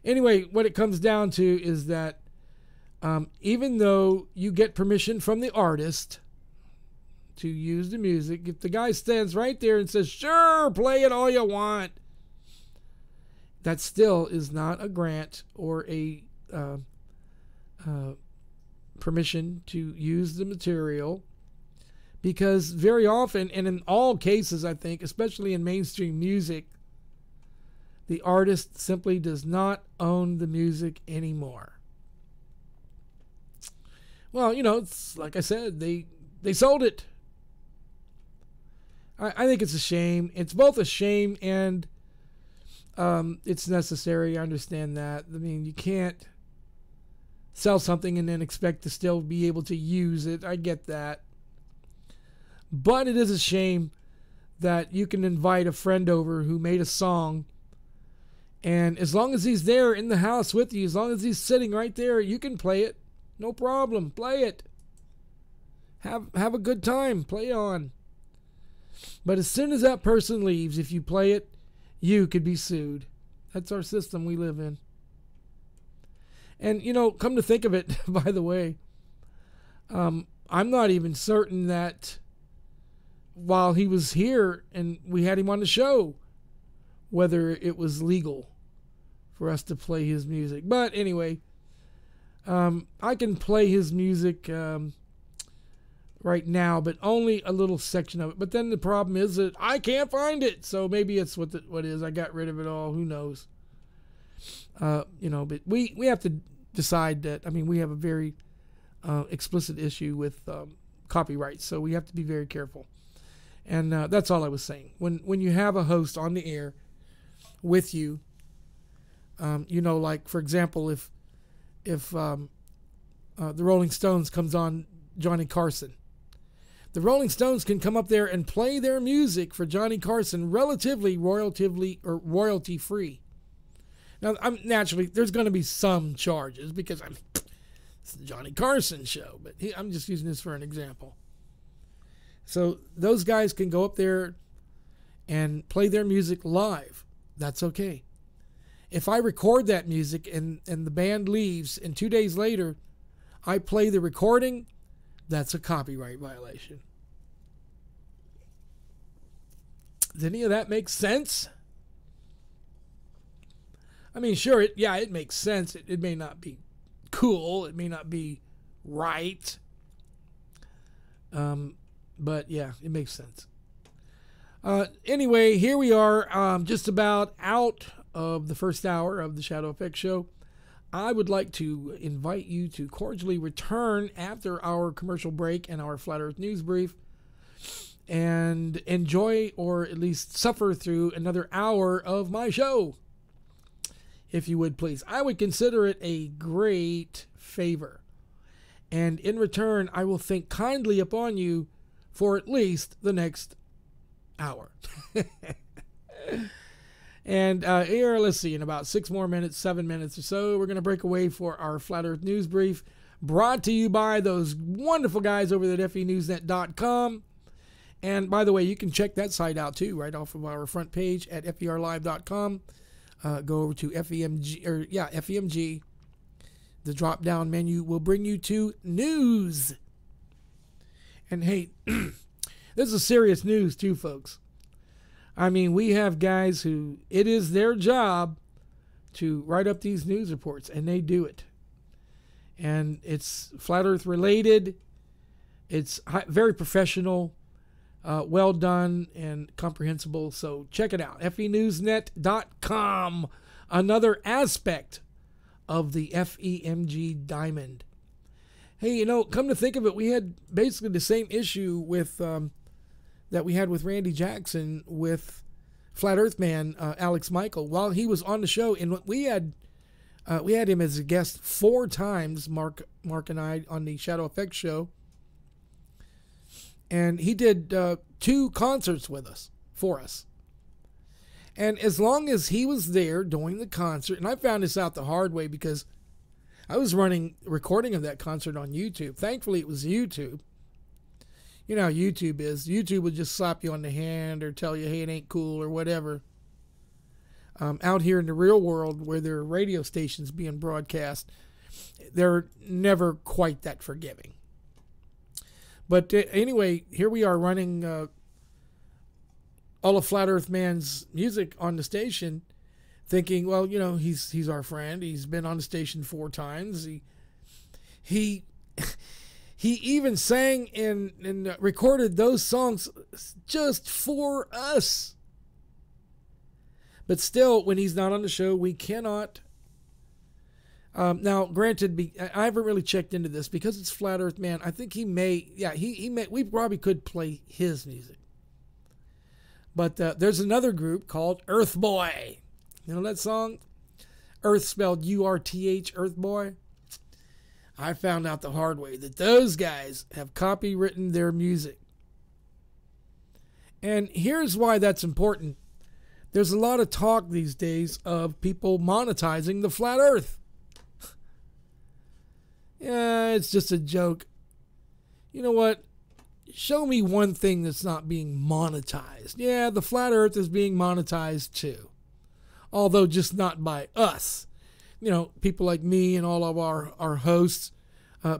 anyway, what it comes down to is that even though you get permission from the artist to use the music, if the guy stands right there and says, "Sure, play it all you want," that still is not a grant or a permission to use the material, because very often, and in all cases, I think, especially in mainstream music, the artist simply does not own the music anymore. Well, it's like I said, they sold it. I think it's a shame. It's both a shame and it's necessary. I understand that. I mean, you can't sell something and then expect to still be able to use it. I get that. But it is a shame that you can invite a friend over who made a song, and as long as he's there in the house with you, as long as he's sitting right there, you can play it. No problem. Play it. Have a good time. Play on. But as soon as that person leaves, if you play it, you could be sued. That's our system we live in. And, come to think of it, by the way, I'm not even certain that while he was here and we had him on the show, whether it was legal for us to play his music. But anyway, I can play his music right now, but only a little section of it. But then the problem is that I can't find it. So maybe it's what it is. I got rid of it all. Who knows? But we have to decide that, we have a very explicit issue with copyrights. So we have to be very careful. And that's all I was saying. When you have a host on the air with you, like for example, if the Rolling Stones comes on Johnny Carson, the Rolling Stones can come up there and play their music for Johnny Carson relatively royalty free. Now, naturally, there's going to be some charges because it's the Johnny Carson show, but I'm just using this for an example. So those guys can go up there and play their music live. That's okay. If I record that music and the band leaves and 2 days later I play the recording, that's a copyright violation. Does any of that make sense? I mean, sure, it makes sense. It may not be cool. It may not be right. But yeah, it makes sense. Anyway, here we are, just about out of the first hour of the Shadow Effect Show. I would like to invite you to cordially return after our commercial break and our Flat Earth News Brief and enjoy, or at least suffer through, another hour of my show. If you would, please. I would consider it a great favor. And in return, I will think kindly upon you for at least the next hour. And here, let's see, in about 7 minutes or so, we're going to break away for our Flat Earth News Brief, brought to you by those wonderful guys over at FENewsNet.com. And by the way, you can check that site out too, right off of our front page at FERlive.com. Go over to FEMG. The drop-down menu will bring you to news. And hey, this is serious news too, folks. I mean, we have guys who it is their job to write up these news reports, and they do it. And it's Flat Earth related. It's very professional, well done, and comprehensible. So check it out. FENewsNet.com. Another aspect of the FEMG diamond. Hey, come to think of it, we had basically the same issue with that we had with Randy Jackson with Flat Earth Man Alex Michael while he was on the show, and we had him as a guest 4 times, Mark and I, on the Shadow Effect Show, and he did 2 concerts for us. And as long as he was there doing the concert, and I found this out the hard way because I was running recording of that concert on YouTube. Thankfully, it was YouTube. You know how YouTube is. YouTube would just slap you on the hand or tell you, hey, it ain't cool or whatever. Out here in the real world where there are radio stations being broadcast, they're never quite that forgiving. But anyway, here we are running all of Flat Earth Man's music on the station, thinking, well, he's our friend. He's been on the station 4 times. He even sang and recorded those songs just for us. But still, when he's not on the show, we cannot. Now, granted, I haven't really checked into this because it's Flat Earth Man. I think he may. We probably could play his music. But there's another group called Earth Boy. You know that song? Earth spelled U-R-T-H, Earth Boy. I found out the hard way that those guys have copywritten their music. And here's why that's important. There's a lot of talk these days of people monetizing the flat earth. Yeah, it's just a joke. You know what? Show me one thing that's not being monetized. Yeah, the flat earth is being monetized too. Although just not by us. People like me and all of our hosts,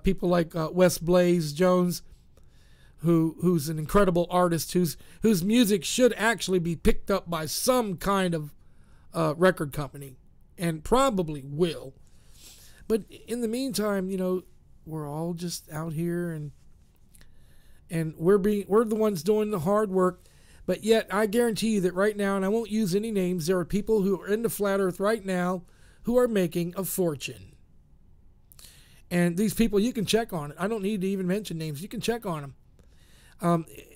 people like Wes Blaze Jones, who's an incredible artist, whose music should actually be picked up by some kind of record company, and probably will. But in the meantime, we're all just out here, and we're the ones doing the hard work. But yet, I guarantee you that right now, and I won't use any names, there are people who are in the flat earth right now who are making a fortune. And these people, you can check on it. I don't need to even mention names. You can check on them.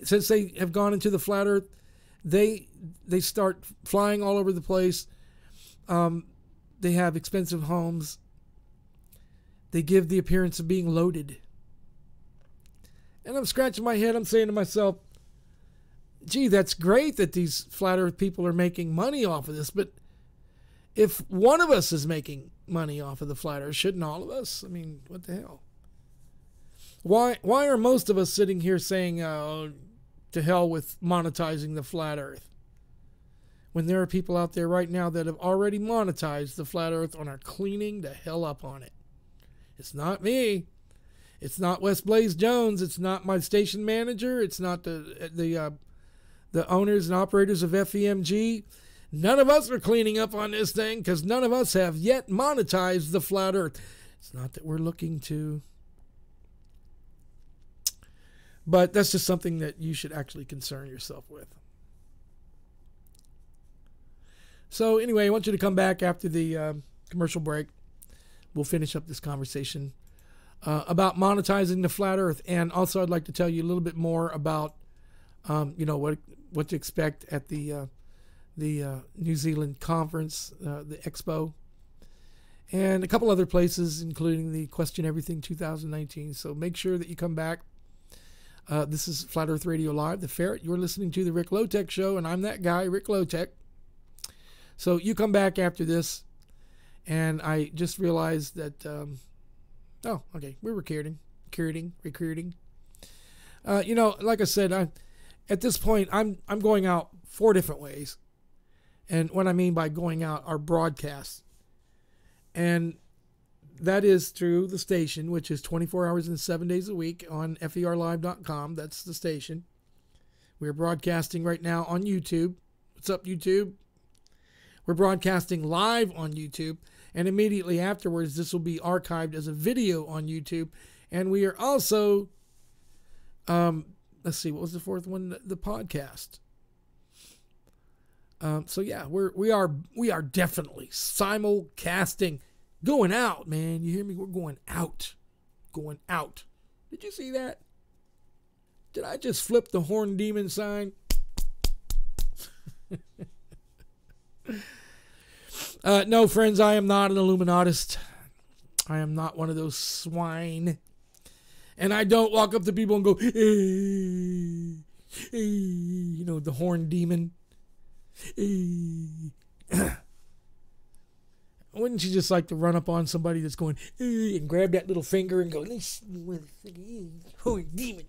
Since they have gone into the flat Earth, they start flying all over the place. They have expensive homes. They give the appearance of being loaded. And I'm scratching my head. I'm saying to myself, gee, that's great that these flat Earth people are making money off of this. But if one of us is making money off of the flat Earth, shouldn't all of us? I mean, what the hell? Why are most of us sitting here saying, to hell with monetizing the flat Earth, when there are people out there right now that have already monetized the flat Earth and are cleaning the hell up on it? It's not me. It's not Wes Blaze Jones. It's not my station manager. It's not the owners and operators of FEMG. None of us are cleaning up on this thing because none of us have yet monetized the flat Earth. It's not that we're looking to. But that's just something that you should actually concern yourself with. So anyway, I want you to come back after the commercial break. We'll finish up this conversation about monetizing the flat Earth. And also I'd like to tell you a little bit more about, what to expect at the New Zealand conference, the expo, and a couple other places, including the Question Everything 2019. So make sure that you come back. This is Flat Earth Radio Live, The Ferret. You're listening to the Ric Lotek Show, and I'm that guy, Ric Lotek. So you come back after this, and I just realized that, we're recruiting. Like I said, at this point, I'm going out 4 different ways. And what I mean by going out are broadcasts. And that is through the station, which is 24 hours and 7 days a week on ferlive.com. That's the station. We're broadcasting right now on YouTube. What's up, YouTube? We're broadcasting live on YouTube. And immediately afterwards, this will be archived as a video on YouTube. And we are also, let's see, what was the 4th one? The podcast. We are definitely simulcasting. Going out, man. You hear me? We're going out. Going out. Did you see that? Did I just flip the horn demon sign? No, friends, I am not an Illuminatist. I am not one of those swine. And I don't walk up to people and go, hey, hey, the horn demon. Hey. Wouldn't you just like to run up on somebody that's going, and grab that little finger and go, horn demon.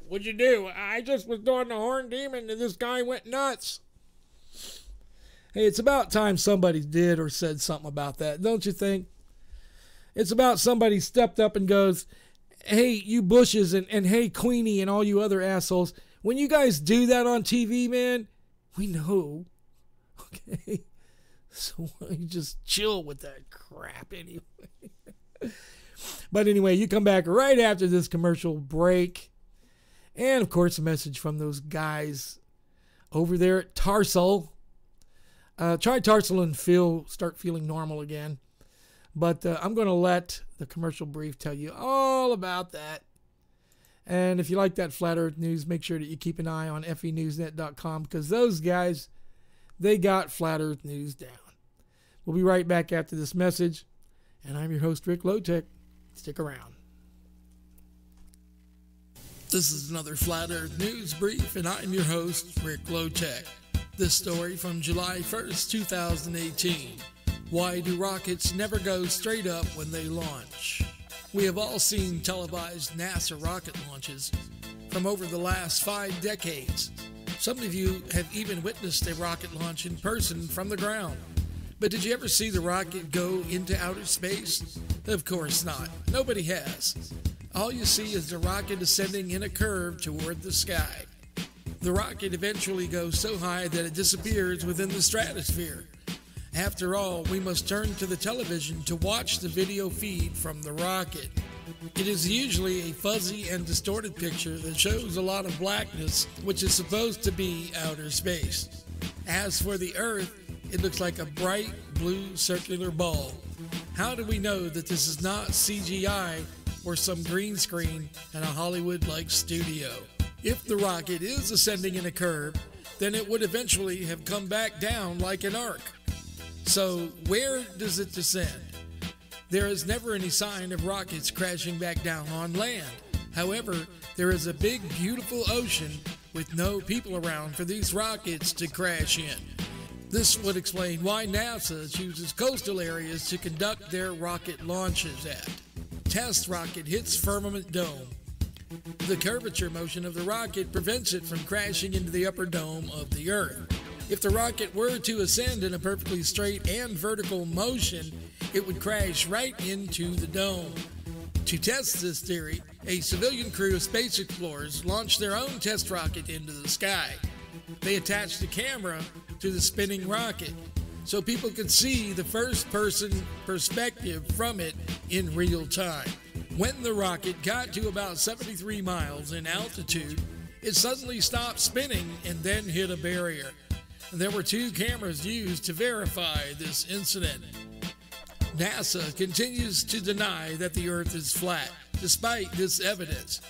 What'd you do? I just was doing the horn demon and this guy went nuts. Hey, it's about time somebody did or said something about that, don't you think? It's about somebody stepped up and goes, hey, you Bushes and hey, Queenie and all you other assholes, when you guys do that on TV, man, we know. Okay? So why don't you just chill with that crap anyway? But anyway, you come back right after this commercial break. And, of course, a message from those guys over there at Tarsal. Try Tarsal and start feeling normal again. But I'm going to let the commercial brief tell you all about that. And if you like that Flat Earth news, make sure that you keep an eye on FENewsNet.com because those guys, they got Flat Earth news down. We'll be right back after this message. And I'm your host, Ric Lotek. Stick around. This is another Flat Earth news brief, and I'm your host, Ric Lotek. This story from July 1st, 2018. Why do rockets never go straight up when they launch? We have all seen televised NASA rocket launches from over the last 5 decades. Some of you have even witnessed a rocket launch in person from the ground. But did you ever see the rocket go into outer space? Of course not. Nobody has. All you see is the rocket ascending in a curve toward the sky. The rocket eventually goes so high that it disappears within the stratosphere. After all, we must turn to the television to watch the video feed from the rocket. It is usually a fuzzy and distorted picture that shows a lot of blackness, which is supposed to be outer space. As for the Earth, it looks like a bright blue circular ball. How do we know that this is not CGI or some green screen in a Hollywood-like studio. If the rocket is ascending in a curve, then it would eventually have come back down like an arc. So where does it descend? There is never any sign of rockets crashing back down on land. However, there is a big, beautiful ocean with no people around for these rockets to crash in. This would explain why NASA chooses coastal areas to conduct their rocket launches at. Test rocket hits firmament dome. The curvature motion of the rocket prevents it from crashing into the upper dome of the Earth. If the rocket were to ascend in a perfectly straight and vertical motion, it would crash right into the dome. To test this theory, a civilian crew of space explorers launched their own test rocket into the sky. They attached a camera to the spinning rocket so people could see the first-person perspective from it in real time. When the rocket got to about 73 miles in altitude, it suddenly stopped spinning and then hit a barrier. There were 2 cameras used to verify this incident. NASA continues to deny that the Earth is flat, despite this evidence.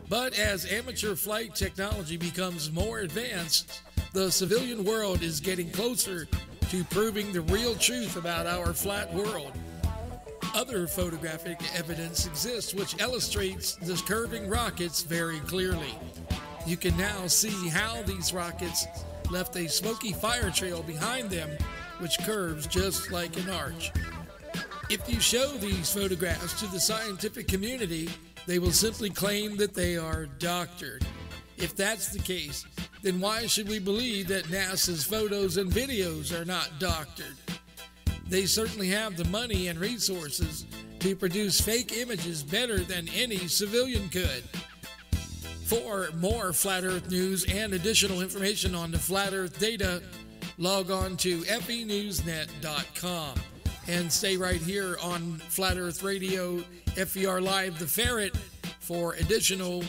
But as amateur flight technology becomes more advanced, the civilian world is getting closer to proving the real truth about our flat world. Other photographic evidence exists which illustrates the curving rockets very clearly. You can now see how these rockets left a smoky fire trail behind them, which curves just like an arch. If you show these photographs to the scientific community, they will simply claim that they are doctored. If that's the case, then why should we believe that NASA's photos and videos are not doctored? They certainly have the money and resources to produce fake images better than any civilian could. For more Flat Earth news and additional information on the Flat Earth data, log on to FENewsNet.com and stay right here on Flat Earth Radio, FER Live The Ferret, for additional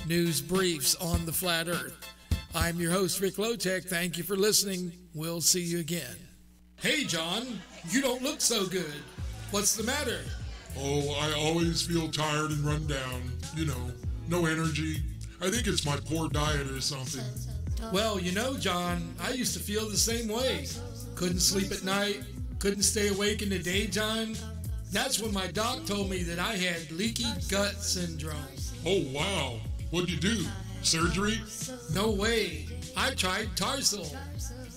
news briefs on the Flat Earth. I'm your host, Ric Lotek. Thank you for listening. We'll see you again. Hey, John, you don't look so good. What's the matter? Oh, I always feel tired and run down. You know, no energy. I think it's my poor diet or something. Well, you know, John, I used to feel the same way. Couldn't sleep at night, couldn't stay awake in the daytime. That's when my doc told me that I had leaky gut syndrome. Oh, wow. What'd you do? Surgery? No way. I tried Tarsal.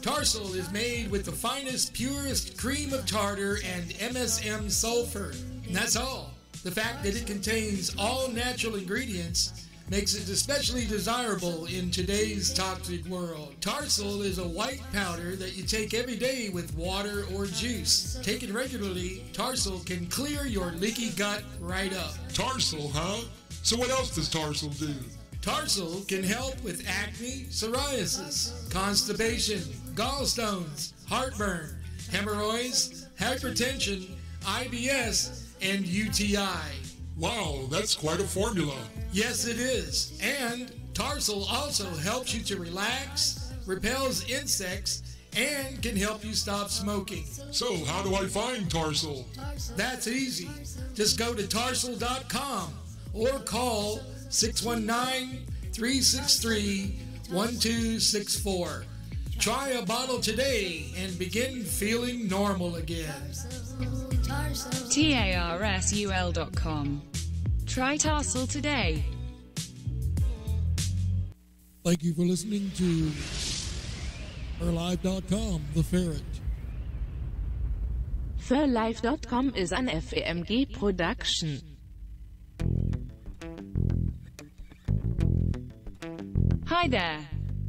Tarsal is made with the finest, purest cream of tartar and MSM sulfur. And that's all. The fact that it contains all natural ingredients makes it especially desirable in today's toxic world. Tarsal is a white powder that you take every day with water or juice. Taken regularly, Tarsal can clear your leaky gut right up. Tarsal, huh? So what else does Tarsal do? Tarsal can help with acne, psoriasis, constipation, gallstones, heartburn, hemorrhoids, hypertension, IBS, and UTI. Wow, that's quite a formula. Yes, it is. And Tarsal also helps you to relax, repels insects, and can help you stop smoking. So how do I find Tarsal? That's easy. Just go to Tarsal.com or call 619-363-1264. Try a bottle today and begin feeling normal again. TARSUL.com. Try Tarsal today. Thank you for listening to FERLive.com, The Ferret. FERLive.com is an FEMG production. Hi there.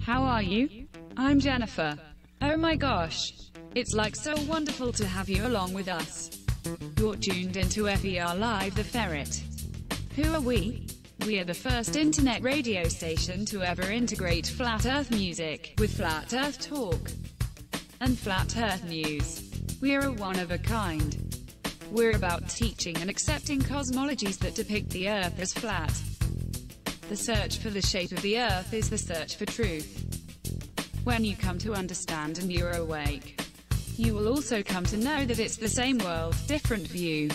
How are you? I'm Jennifer. Oh my gosh. It's like so wonderful to have you along with us. You're tuned into FER Live The Ferret. Who are we? We are the first internet radio station to ever integrate Flat Earth music with Flat Earth talk and Flat Earth news. We are a one-of-a-kind. We're about teaching and accepting cosmologies that depict the Earth as flat. The search for the shape of the Earth is the search for truth. When you come to understand and you're awake, you will also come to know that it's the same world, different view.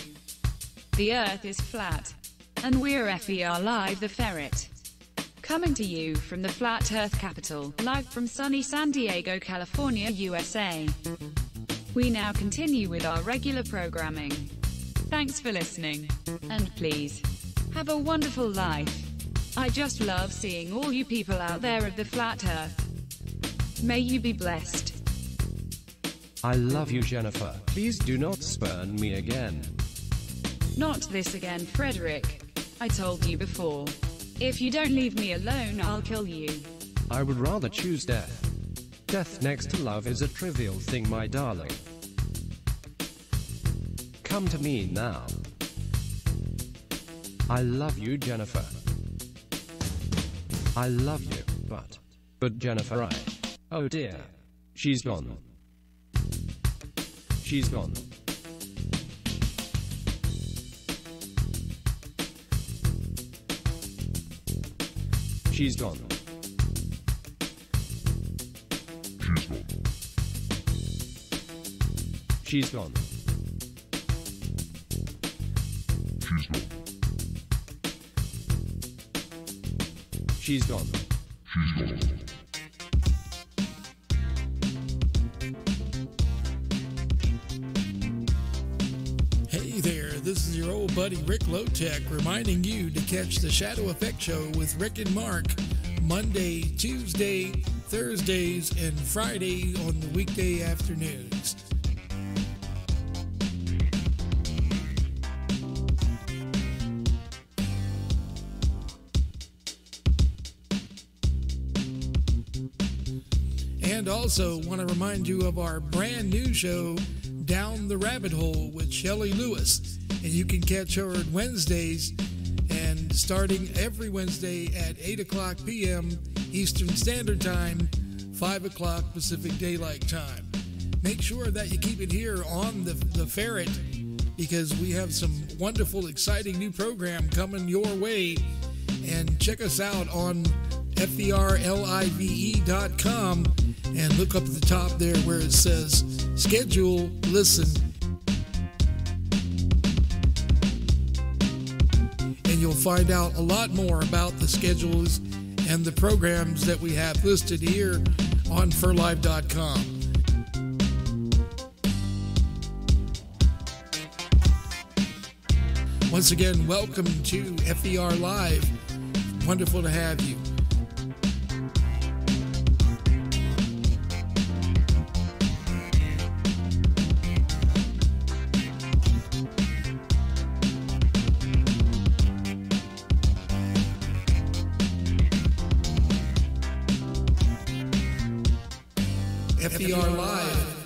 The Earth is flat. and we're FER Live the Ferret. Coming to you from the Flat Earth capital, live from sunny San Diego, California, USA. We now continue with our regular programming. Thanks for listening. And please, have a wonderful life. I just love seeing all you people out there of the Flat Earth. May you be blessed. I love you, Jennifer. Please do not spurn me again. Not this again, Frederick. I told you before. If you don't leave me alone, I'll kill you. I would rather choose death. Death next to love is a trivial thing, my darling. Come to me now. I love you, Jennifer. I love you, but Jennifer, oh dear. She's gone. She's gone. She's gone. She's gone. She's gone. Hey there, this is your old buddy Ric Lotek reminding you to catch the Shadow Effect Show with Rick and Mark Monday, Tuesday, Thursdays, and Friday on the weekday afternoons. And also want to remind you of our brand new show, Down the Rabbit Hole with Shelley Lewis. And you can catch her on Wednesdays and starting every Wednesday at 8 o'clock p.m. Eastern Standard Time, 5 o'clock Pacific Daylight Time. Make sure that you keep it here on the Ferret because we have some wonderful, exciting new program coming your way. And check us out on FERLIVE.com and look up at the top there where it says schedule, listen, and you'll find out a lot more about the schedules and the programs that we have listed here on FERLive.com. Once again, welcome to FER Live. Wonderful to have you. FER Live.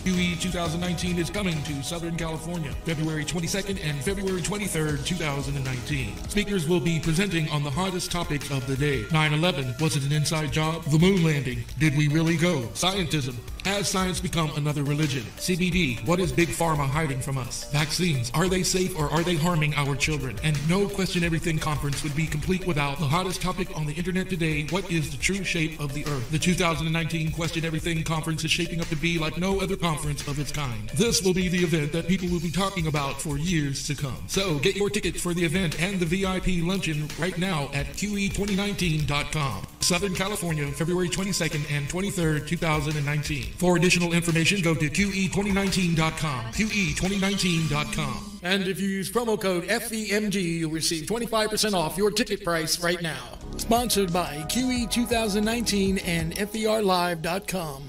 QE 2019 is coming to Southern California, February 22nd and February 23rd, 2019. Speakers will be presenting on the hottest topics of the day. 9/11, was it an inside job? The moon landing, did we really go? Scientism, has science become another religion? CBD, what is Big Pharma hiding from us? Vaccines, are they safe or are they harming our children? And no Question Everything conference would be complete without the hottest topic on the internet today, what is the true shape of the earth? The 2019 Question Everything conference is shaping up to be like no other conference of its kind. This will be the event that people will be talking about for years to come. So get your tickets for the event and the VIP luncheon right now at QE2019.com. Southern California, February 22nd and 23rd, 2019. For additional information, go to QE2019.com. QE2019.com. And if you use promo code FEMG, you'll receive 25% off your ticket price right now. Sponsored by QE 2019 and FERLive.com.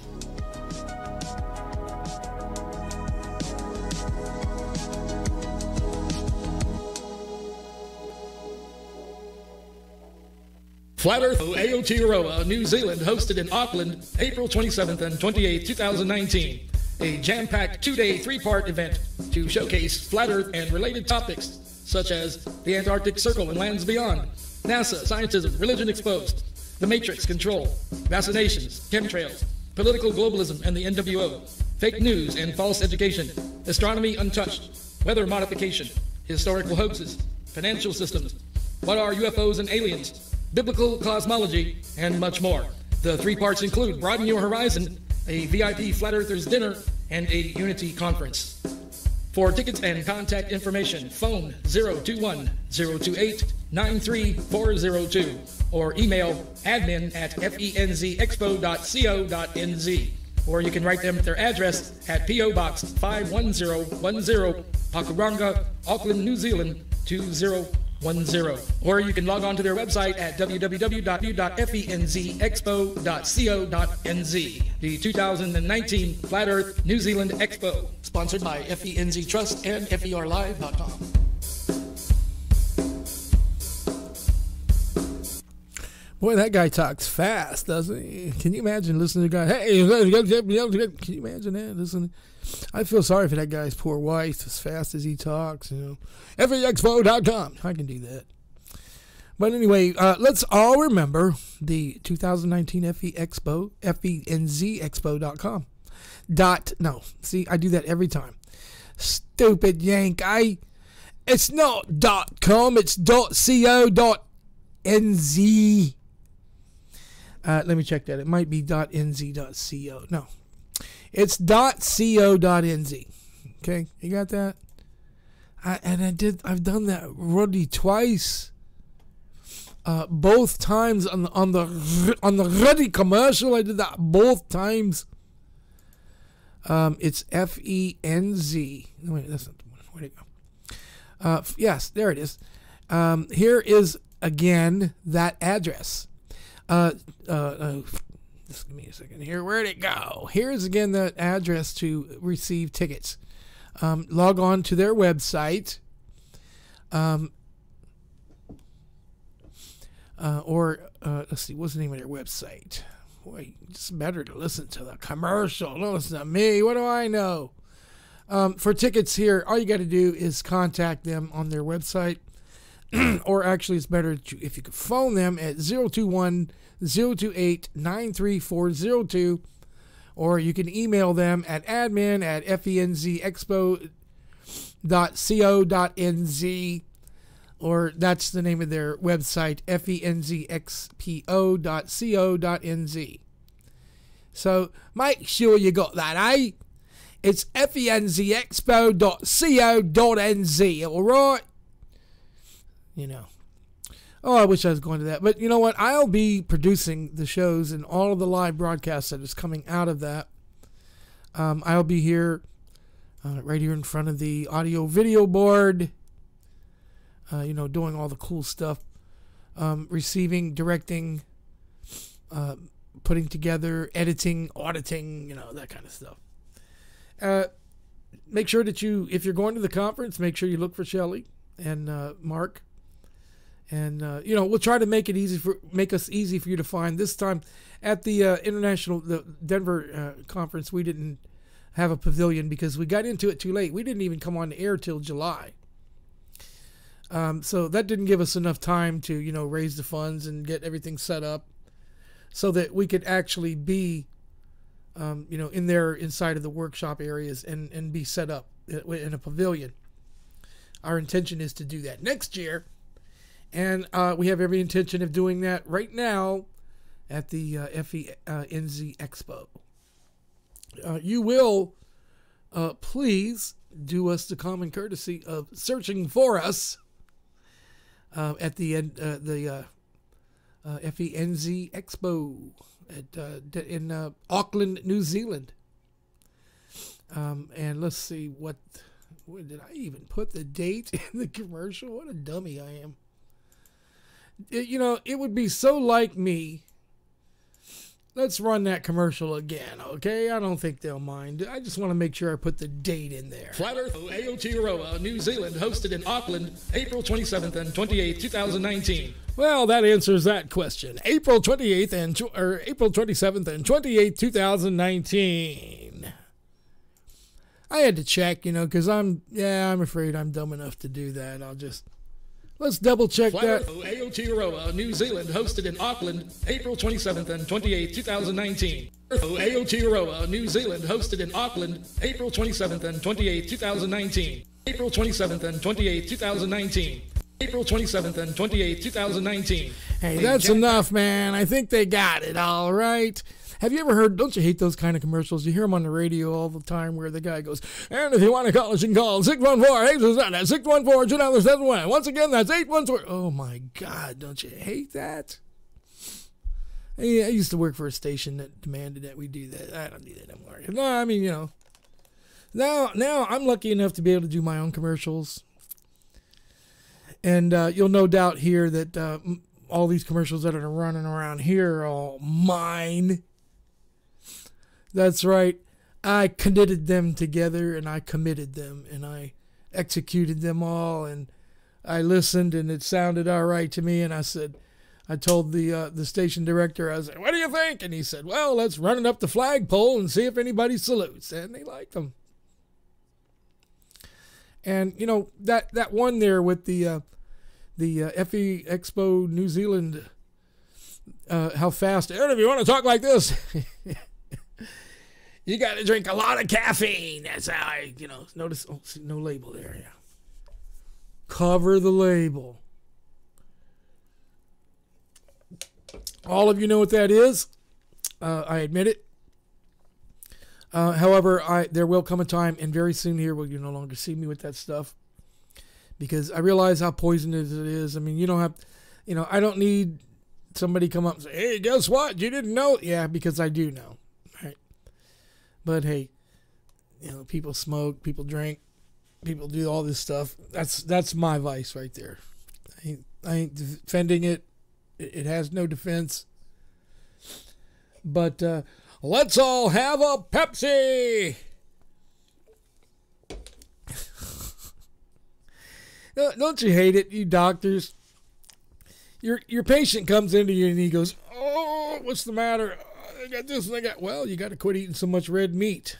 Flat Earth Aotearoa, New Zealand, hosted in Auckland, April 27th and 28th, 2019. A jam-packed two-day, three-part event to showcase Flat Earth and related topics, such as the Antarctic Circle and lands beyond, NASA, scientism, religion exposed, the Matrix control, vaccinations, chemtrails, political globalism and the NWO, fake news and false education, astronomy untouched, weather modification, historical hoaxes, financial systems, what are UFOs and aliens, biblical cosmology, and much more. The three parts include Broaden Your Horizon, a VIP Flat Earthers dinner, and a Unity conference. For tickets and contact information, phone 021-028-93402 or email admin@fenzexpo.co.nz. Or you can write them their address at P.O. Box 51010, Pakuranga, Auckland, New Zealand 2010. Or you can log on to their website at www.fenzexpo.co.nz. The 2019 Flat Earth New Zealand Expo, sponsored by FENZ Trust and FERLive.com. Boy, that guy talks fast, doesn't he? Can you imagine listening to a guy? Hey, can you imagine that? Listen, I feel sorry for that guy's poor wife as fast as he talks. FEXpo.com. I can do that. But anyway, let's all remember the 2019 FE Expo, FENZexpo.com. No, see, I do that every time. Stupid yank. It's not .com, it's .co.nz. Let me check that. It might be .nz.co. No, it's .co.nz. Okay, you got that? I've done that already twice. Both times on the ready commercial, I did that both times. It's FENZ. No, wait, that's not the one. Where'd it go? Yes, there it is. Here is again that address. Just give me a second here. Where'd it go? Here's again the address to receive tickets. Log on to their website. Let's see, what's the name of their website? Boy, it's better to listen to the commercial. Don't listen to me. What do I know? For tickets here, all you got to do is contact them on their website. Or actually, it's better if you could phone them at 021-028-93402. Or you can email them at admin@fenzexpo.co.nz. Or that's the name of their website, fenzexpo.co.nz. So make sure you got that, eh? It's fenzexpo.co.nz, all right? Oh, I wish I was going to that. But you know what? I'll be producing the shows and all of the live broadcasts that is coming out of that. I'll be here, right here in front of the audio-video board, doing all the cool stuff, receiving, directing, putting together, editing, auditing, that kind of stuff. Make sure that if you're going to the conference, make sure you look for Shelley and Mark. And we'll try to make us easy for you to find. This time at the the Denver conference, we didn't have a pavilion because we got into it too late. We didn't even come on the air till July. So that didn't give us enough time to raise the funds and get everything set up so that we could actually be in there inside of the workshop areas and be set up in a pavilion. Our intention is to do that next year. And we have every intention of doing that right now at the FENZ Expo. You will please do us the common courtesy of searching for us at the FENZ Expo in Auckland, New Zealand. And let's see where did I even put the date in the commercial? What a dummy I am. It would be so like me. Let's run that commercial again, okay? I don't think they'll mind. I just want to make sure I put the date in there. Flat Earth Aotearoa, New Zealand, hosted in Auckland, April 27th and 28th, 2019. Well, that answers that question. April 27th and 28th, 2019. I had to check, because I'm afraid I'm dumb enough to do that. Let's double check that. Aotearoa, New Zealand, hosted in Auckland, April 27th and 28th, 2019. Aotearoa, New Zealand, hosted in Auckland, April 27th and 28th, 2019. April 27th and 28th, 2019. April 27th and 28th, 2019. Hey, that's enough, man. I think they got it, all right. Have you ever heard, don't you hate those kind of commercials? You hear them on the radio all the time where the guy goes, and if you want to call us, you can call 614-867-614-2971. Once again, that's 814. Oh my God, don't you hate that? I used to work for a station that demanded that we do that. I don't do that anymore. No, I mean, now I'm lucky enough to be able to do my own commercials. And you'll no doubt hear that all these commercials that are running around here are all mine. That's right. I knitted them together, and I committed them, and I executed them all, and I listened, and it sounded all right to me, and I told the station director, I said, what do you think? And he said, well, let's run it up the flagpole and see if anybody salutes. And they liked them. And, that one there with the FE Expo New Zealand, how fast, and if you want to talk like this, you got to drink a lot of caffeine. That's how notice, see, no label there. Yeah. Cover the label. All of you know what that is. I admit it. However, there will come a time, and very soon here, will you no longer see me with that stuff. Because I realize how poisonous it is. I mean, you don't have, I don't need somebody come up and say, hey, guess what? You didn't know? Yeah, because I do know. Right? But hey, people smoke, people drink, people do all this stuff. That's my vice right there. I ain't defending it. It has no defense. But let's all have a Pepsi. Don't you hate it, you doctors? Your patient comes into you and he goes, oh, what's the matter? I got this and I got, well, you got to quit eating so much red meat.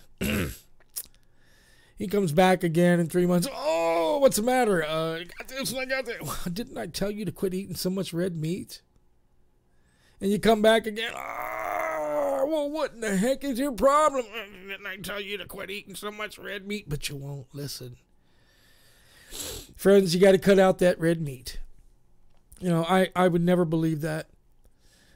He comes back again in 3 months. Oh, what's the matter? I got this and I got that. Well, didn't I tell you to quit eating so much red meat? And you come back again. Oh, well, what in the heck is your problem? Didn't I tell you to quit eating so much red meat? But you won't listen. Friends, you got to cut out that red meat. I would never believe that.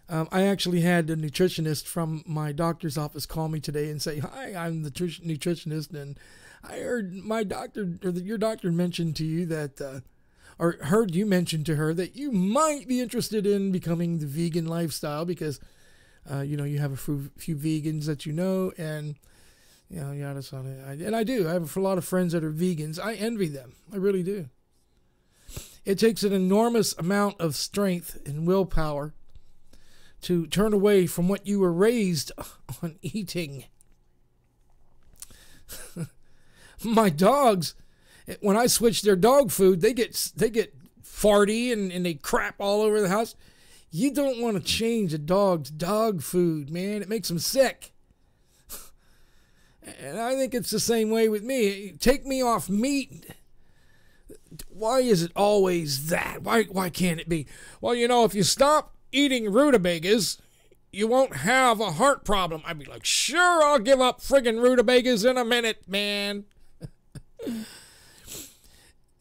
I actually had a nutritionist from my doctor's office call me today and say, hi, I'm the nutritionist, and I heard my doctor, or your doctor mentioned to you that, or heard you mention to her that you might be interested in becoming the vegan lifestyle because, you have a few vegans that and, yada, yada. And I do. I have a lot of friends that are vegans. I envy them. I really do. It takes an enormous amount of strength and willpower to turn away from what you were raised on eating. My dogs, when I switch their dog food, they get farty and they crap all over the house. You don't want to change a dog's dog food, man. It makes them sick. And I think it's the same way with me. Take me off meat. Why is it always that? Why can't it be? Well, if you stop eating rutabagas, you won't have a heart problem. I'd be like, sure, I'll give up friggin' rutabagas in a minute, man.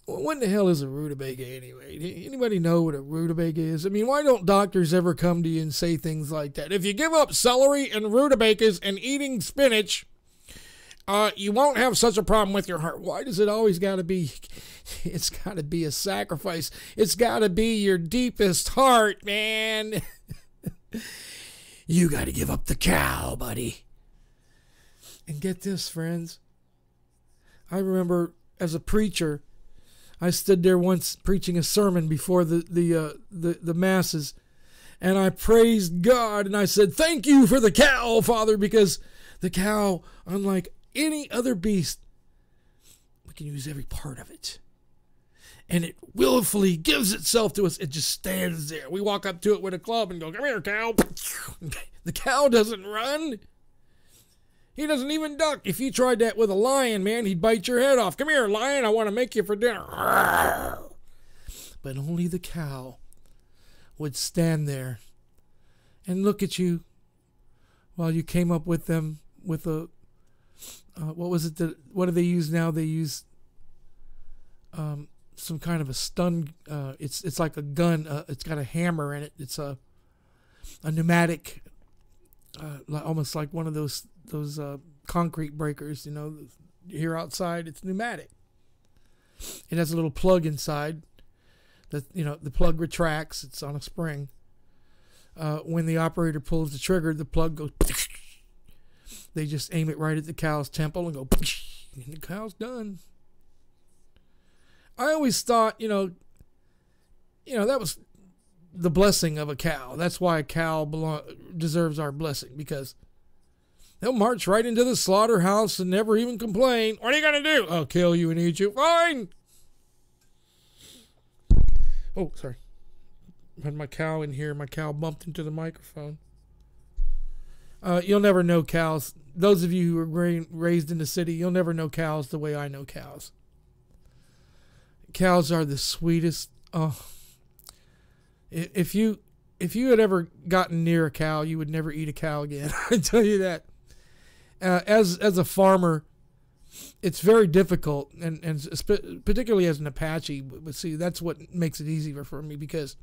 What the hell is a rutabaga anyway? Anybody know what a rutabaga is? I mean, why don't doctors ever come to you and say things like that? If you give up celery and rutabagas and eating spinach, you won't have such a problem with your heart. Why does it always got to be? It's got to be a sacrifice. It's got to be your deepest heart, man. You got to give up the cow, buddy. And get this, friends. I remember as a preacher, I stood there once preaching a sermon before the masses, and I praised God, and I said, thank you for the cow, Father, because the cow, unlike any other beast, we can use every part of it. And it willfully gives itself to us. It just stands there. We walk up to it with a club and go, come here, cow. The cow doesn't run. He doesn't even duck. If you tried that with a lion, man, he'd bite your head off. Come here, lion, I want to make you for dinner. But only the cow would stand there and look at you while you came up with them with a, what do they use now? They use some kind of a stun, it's like a gun, it's got a hammer in it. It's a pneumatic almost like one of those concrete breakers, here outside. It's pneumatic. It has a little plug inside that, the plug retracts. It's on a spring. When the operator pulls the trigger, the plug goes. They just aim it right at the cow's temple and go, and the cow's done. I always thought, that was the blessing of a cow. That's why a cow deserves our blessing, because they'll march right into the slaughterhouse and never even complain. What are you going to do? I'll kill you and eat you. Fine. Oh, sorry. I had my cow in here. My cow bumped into the microphone. You'll never know cows. Those of you who were raised in the city, you'll never know cows the way I know cows. Cows are the sweetest. Oh, if you had ever gotten near a cow, you would never eat a cow again. I tell you that. As a farmer, it's very difficult, and particularly as an Apache. But see, that's what makes it easier for me, because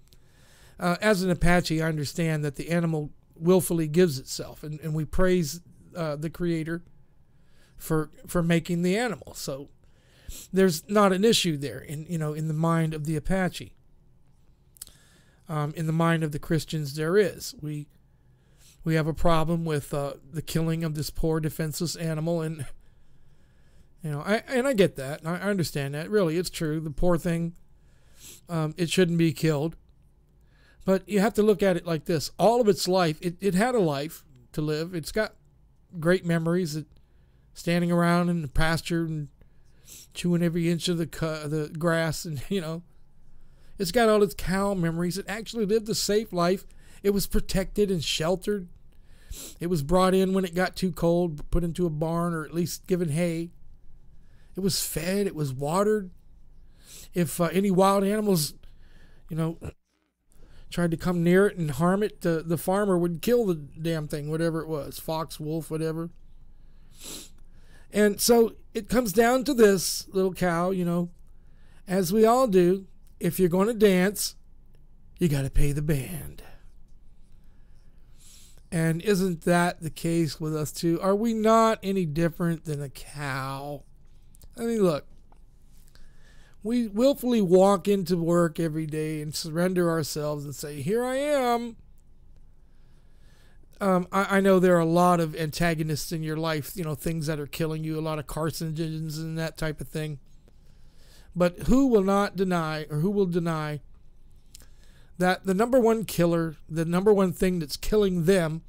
as an Apache, I understand that the animal willfully gives itself, and we praise the Creator for making the animal. So there's not an issue there in the mind of the Apache. In the mind of the Christians, there is. We have a problem with the killing of this poor defenseless animal, and I get that. I understand that. Really, it's true. The poor thing, it shouldn't be killed. But you have to look at it like this. All of its life, it had a life to live. It's got great memories, standing around in the pasture and chewing every inch of the grass, and it's got all its cow memories. It actually lived a safe life. It was protected and sheltered. It was brought in when it got too cold, put into a barn, or at least given hay. It was fed. It was watered. If any wild animals, tried to come near it and harm it, the farmer would kill the damn thing, whatever it was, fox, wolf, whatever. And so it comes down to this little cow, as we all do. If you're going to dance, you got to pay the band. And isn't that the case with us too? Are we not any different than a cow? I mean, look, we willfully walk into work every day and surrender ourselves and say, here I am. I know there are a lot of antagonists in your life, things that are killing you, a lot of carcinogens and that type of thing. But who will deny that the number one killer, the number one thing that's killing them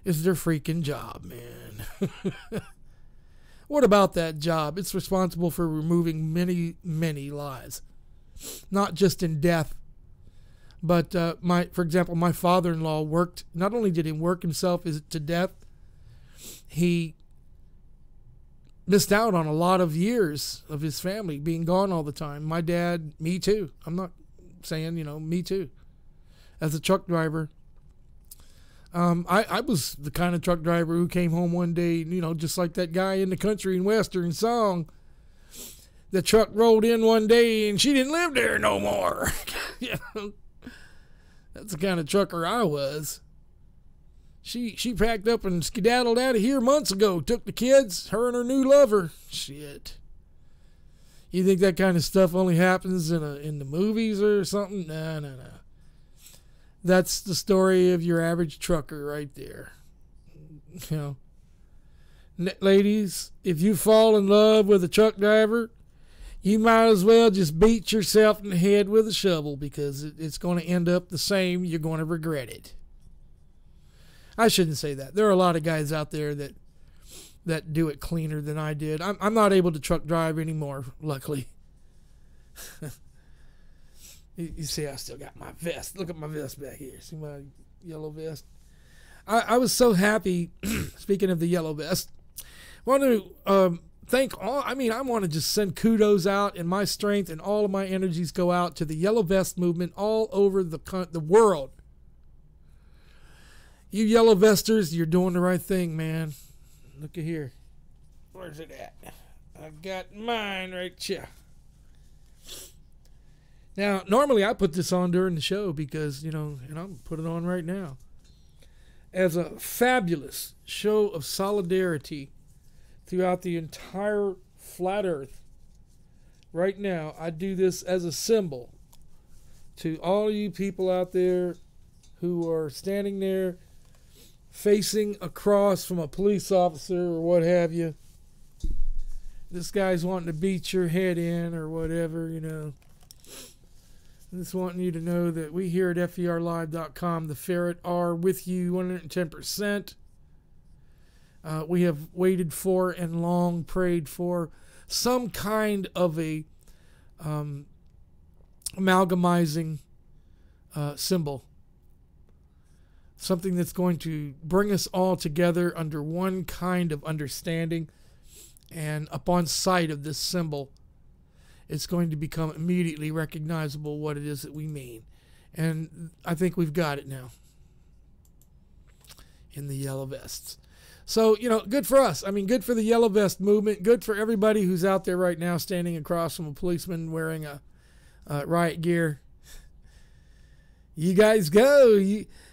is their freaking job, man. What about that job? It's responsible for removing many, many lives. Not just in death, but for example, my father-in-law worked, not only did he work himself to death, he missed out on a lot of years of his family being gone all the time. My dad, me too. I'm not saying, me too. As a truck driver, I was the kind of truck driver who came home one day, just like that guy in the country and western song. The truck rolled in one day and she didn't live there no more. That's the kind of trucker I was. She packed up and skedaddled out of here months ago. Took the kids, her and her new lover. Shit. You think that kind of stuff only happens in the movies or something? No. That's the story of your average trucker right there. Ladies, if you fall in love with a truck driver, you might as well just beat yourself in the head with a shovel, because it's going to end up the same. You're going to regret it. I shouldn't say that. There are a lot of guys out there that do it cleaner than I did. I'm not able to truck drive anymore, luckily. You see, I still got my vest. Look at my vest back here. See my yellow vest? I was so happy, speaking of the yellow vest, want to thank all, I want to just send kudos out, and my strength and all of my energies go out to the yellow vest movement all over the world. You yellow vesters, you're doing the right thing, man. Look at here. Where's it at? I got mine right here. Now, normally I put this on during the show because, and I'm put it on right now. as a fabulous show of solidarity throughout the entire flat earth. Right now, I do this as a symbol to all you people out there who are standing there facing across from a police officer or what have you. This guy's wanting to beat your head in or whatever, you know. Just wanting you to know that we here at FERlive.com, the Ferret, are with you 110%. We have waited for and long prayed for some kind of a amalgamizing symbol. Something that's going to bring us all together under one kind of understanding. And upon sight of this symbol, it's going to become immediately recognizable what it is that we mean. And I think we've got it now in the yellow vests. So, you know, good for us. I mean, good for the yellow vest movement. Good for everybody who's out there right now standing across from a policeman wearing a riot gear. You guys go.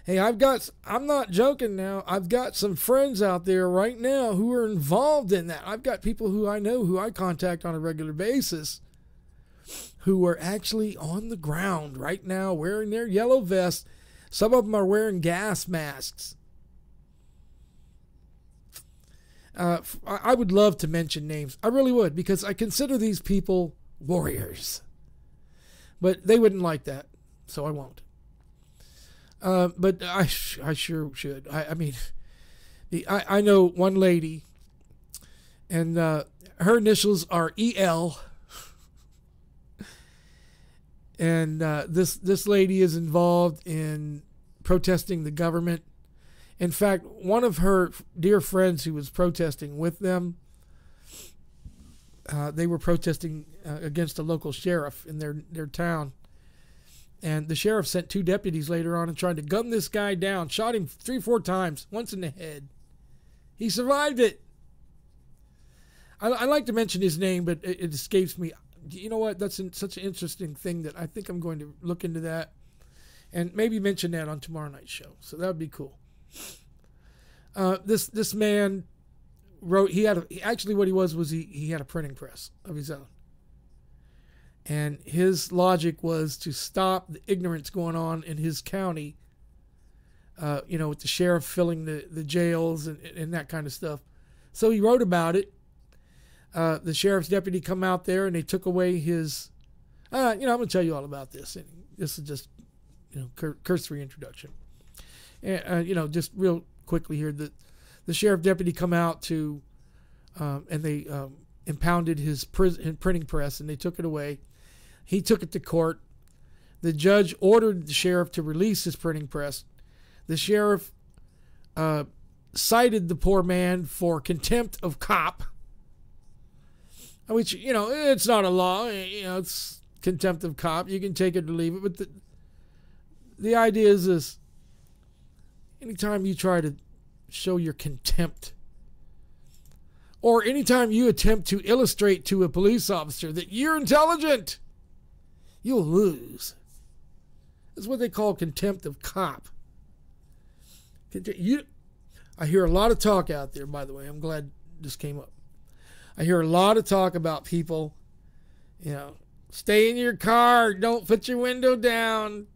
Hey, I'm not joking now. I've got some friends out there right now who are involved in that. I've got people who I know, who I contact on a regular basis, who are actually on the ground right now wearing their yellow vests. Some of them are wearing gas masks. I would love to mention names. I really would, because I consider these people warriors. But they wouldn't like that, so I won't. But I sure should. I mean, I know one lady, and her initials are EL. And this lady is involved in protesting the government. In fact, one of her dear friends who was protesting with them, they were protesting against a local sheriff in their town. And the sheriff sent 2 deputies later on and tried to gun this guy down, shot him 3-4 times, once in the head. He survived it. I like to mention his name, but it escapes me. You know what? That's such an interesting thing that I think I'm going to look into that and maybe mention that on tomorrow night's show. So that would be cool. This man wrote, actually what he was he had a printing press of his own. And his logic was to stop the ignorance going on in his county, with the sheriff filling the jails and that kind of stuff. So he wrote about it. The sheriff's deputy come out there and they took away his, I'm going to tell you all about this. And this is just, cursory introduction. And, just real quickly here, the sheriff deputy come out to, and they impounded his printing press and they took it away. He took it to court. The judge ordered the sheriff to release his printing press. The sheriff cited the poor man for contempt of cop, which, it's not a law. It's contempt of cop. You can take it or leave it. But the idea is this. Anytime you try to show your contempt, or anytime you attempt to illustrate to a police officer that you're intelligent, you'll lose. That's what they call contempt of cop. I hear a lot of talk out there, by the way. I'm glad this came up. I hear a lot of talk about people, stay in your car, don't put your window down.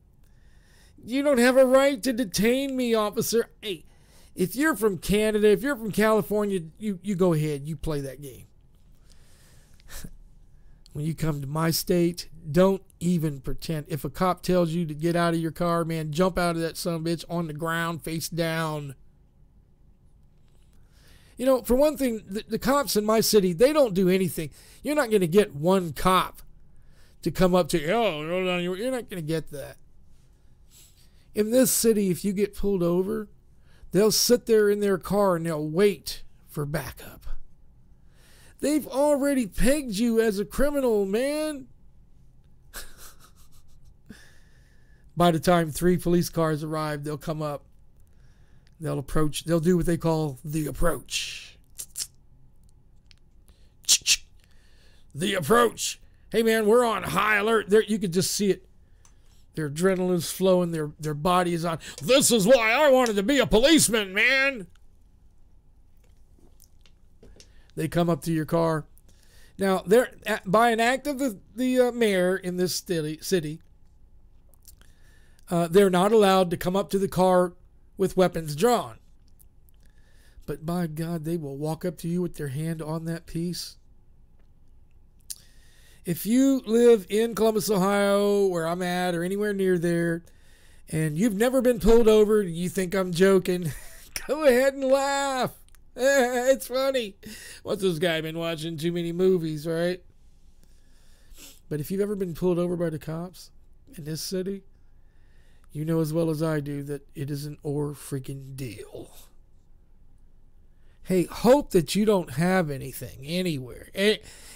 You don't have a right to detain me, officer. Hey, if you're from Canada, if you're from California, you go ahead, you play that game. When you come to my state, don't even pretend. If a cop tells you to get out of your car, man, jump out of that son of a bitch on the ground, face down. For one thing, the cops in my city, they don't do anything. You're not going to get one cop to come up to you. Oh, you're not going to get that. In this city, if you get pulled over, they'll sit there in their car and they'll wait for backup. They've already pegged you as a criminal, man. By the time 3 police cars arrive, they'll come up. They'll approach. They'll do what they call the approach. The approach. Hey, man, we're on high alert. There, you could just see it. Their adrenaline's flowing. Their body is on. This is why I wanted to be a policeman, man. They come up to your car. Now, they're by an act of the mayor in this city, they're not allowed to come up to the car with weapons drawn. But by God, they will walk up to you with their hand on that piece. If you live in Columbus, Ohio, where I'm at, or anywhere near there, and you've never been pulled over, and you think I'm joking, go ahead and laugh. It's funny. What's this guy been watching too many movies, right? But if you've ever been pulled over by the cops in this city, you know as well as I do that it is an or freaking deal. Hey, hope that you don't have anything anywhere.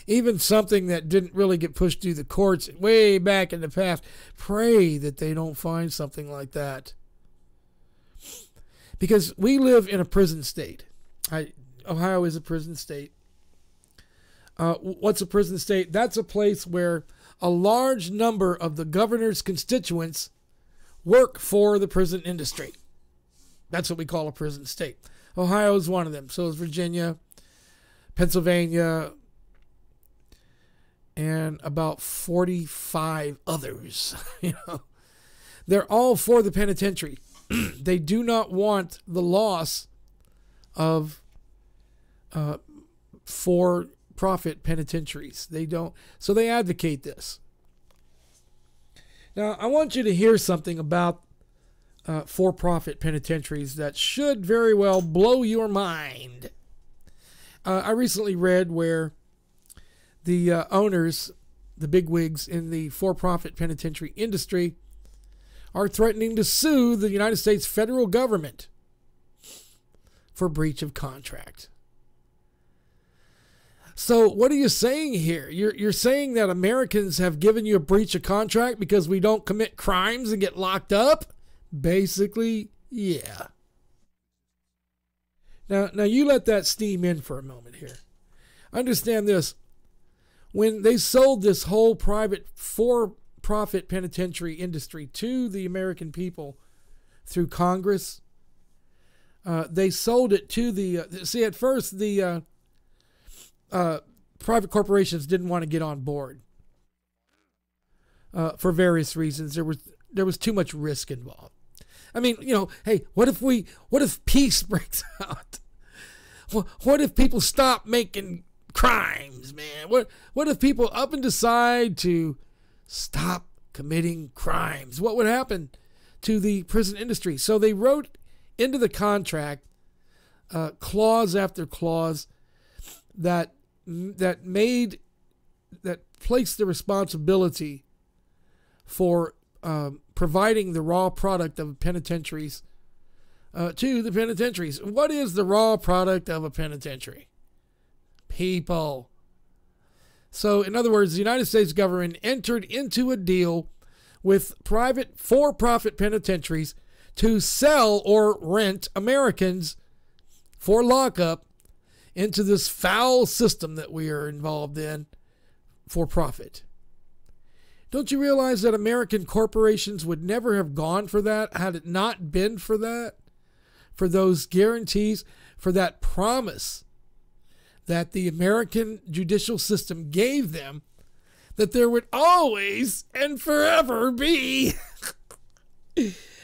Even something that didn't really get pushed through the courts way back in the past. Pray that they don't find something like that. Because we live in a prison state. Ohio is a prison state. What's a prison state? That's a place where a large number of the governor's constituents work for the prison industry. That's what we call a prison state. Ohio is one of them. So is Virginia, Pennsylvania, and about 45 others. They're all for the penitentiary. They do not want the loss of for-profit penitentiaries. They don't. So they advocate this. Now, I want you to hear something about for-profit penitentiaries that should very well blow your mind. I recently read where the owners, the bigwigs in the for-profit penitentiary industry, are threatening to sue the United States federal government for breach of contract. So what are you saying here? You're saying that Americans have given you a breach of contract because we don't commit crimes and get locked up? Basically, yeah. Now you let that steam in for a moment here. Understand this. When they sold this whole private for-profit penitentiary industry to the American people through Congress, they sold it to the... see, at first, the private corporations didn't want to get on board for various reasons. There was too much risk involved. I mean, hey, what if peace breaks out? What if people stop making crimes, man? What if people up and decide to stop committing crimes? What would happen to the prison industry? So they wrote into the contract clause after clause that placed the responsibility for providing the raw product of penitentiaries to the penitentiaries. What is the raw product of a penitentiary? People. So, in other words, the United States government entered into a deal with private for-profit penitentiaries to sell or rent Americans for lockup into this foul system that we are involved in for profit. Don't you realize that American corporations would never have gone for that had it not been for that? For those guarantees, for that promise that the American judicial system gave them, that there would always and forever be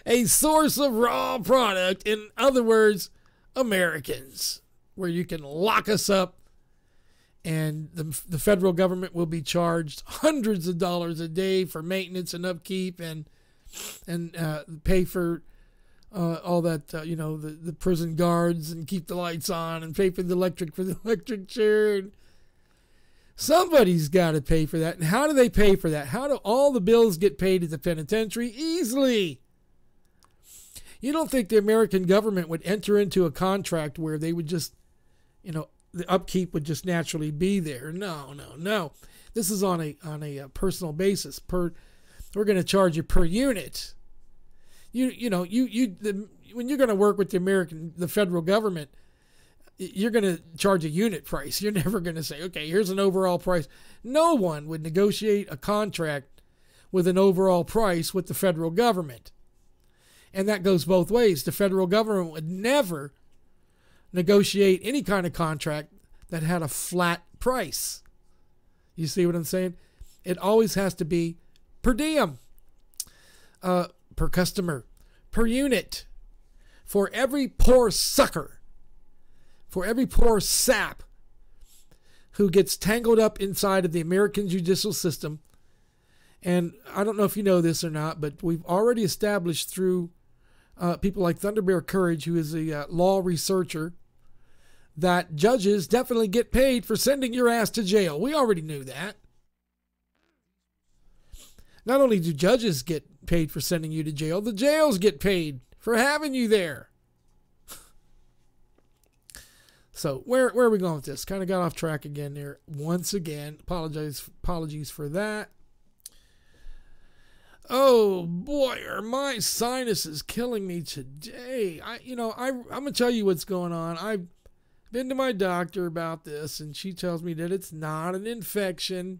a source of raw product, in other words, Americans, where you can lock us up and the federal government will be charged hundreds of dollars a day for maintenance and upkeep and pay for all that, the prison guards and keep the lights on and pay for the electric chair. And somebody's got to pay for that. And how do they pay for that? How do all the bills get paid at the penitentiary? Easily. You don't think the American government would enter into a contract where they would just, the upkeep would just naturally be there? No. This is on a personal basis. We're going to charge you per unit. When you're going to work with the federal government, you're going to charge a unit price. You're never going to say, okay, here's an overall price. No one would negotiate a contract with an overall price with the federal government. And that goes both ways. The federal government would never negotiate any kind of contract that had a flat price. You see what I'm saying? It always has to be per diem, per customer, per unit. For every poor sucker, for every poor sap who gets tangled up inside of the American judicial system. And I don't know if you know this or not, but we've already established through people like Thunder Bear Courage, who is a law researcher, that judges definitely get paid for sending your ass to jail. We already knew that. Not only do judges get paid for sending you to jail, the jails get paid for having you there. So where are we going with this? Kind of got off track again there. Once again, apologies for that. Oh boy, are my sinuses killing me today. I'm gonna tell you what's going on. I've been to my doctor about this, and she tells me that it's not an infection.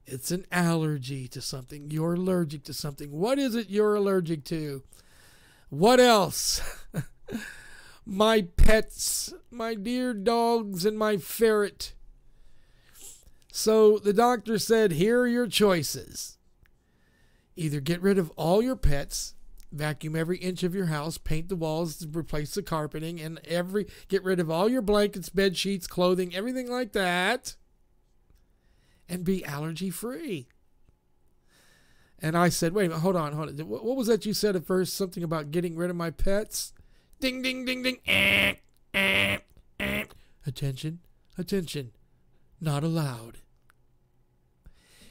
It's an allergy to something. You're allergic to something. What is it you're allergic to? What else? My pets, my dear dogs, and my ferret. So the doctor said, here are your choices. Either get rid of all your pets, vacuum every inch of your house, paint the walls, replace the carpeting, and get rid of all your blankets, bed sheets, clothing, everything like that, and be allergy free. And I said, wait a minute, hold on. What was that you said at first? Something about getting rid of my pets? Ding, ding, ding, ding. Attention, attention. Not allowed.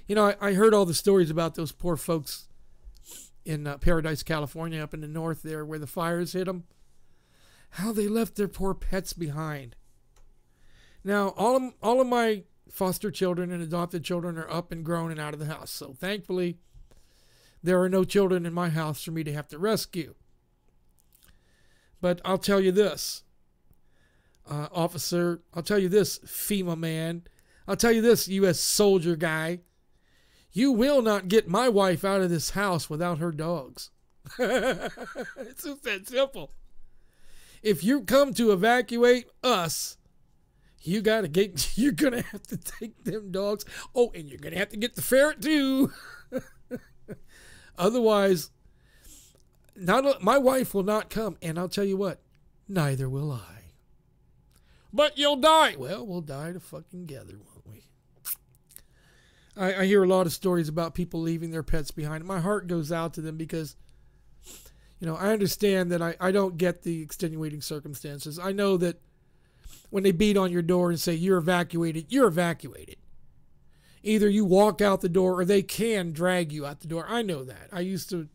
I heard all the stories about those poor folks in Paradise, California, up in the north there where the fires hit them. How they left their poor pets behind. Now, all of my foster children and adopted children are up and grown and out of the house. So thankfully, there are no children in my house for me to have to rescue. But I'll tell you this, officer, I'll tell you this, FEMA man, I'll tell you this, U.S. soldier guy, you will not get my wife out of this house without her dogs. It's just that simple. If you come to evacuate us, you're going to have to take them dogs. Oh, and you're going to have to get the ferret too. Otherwise, my wife will not come, and I'll tell you what, neither will I. But you'll die. Well, we'll die together, won't we? I hear a lot of stories about people leaving their pets behind. My heart goes out to them because, I understand that I don't get the extenuating circumstances. I know that when they beat on your door and say you're evacuated, you're evacuated. Either you walk out the door or they can drag you out the door. I know that. I used to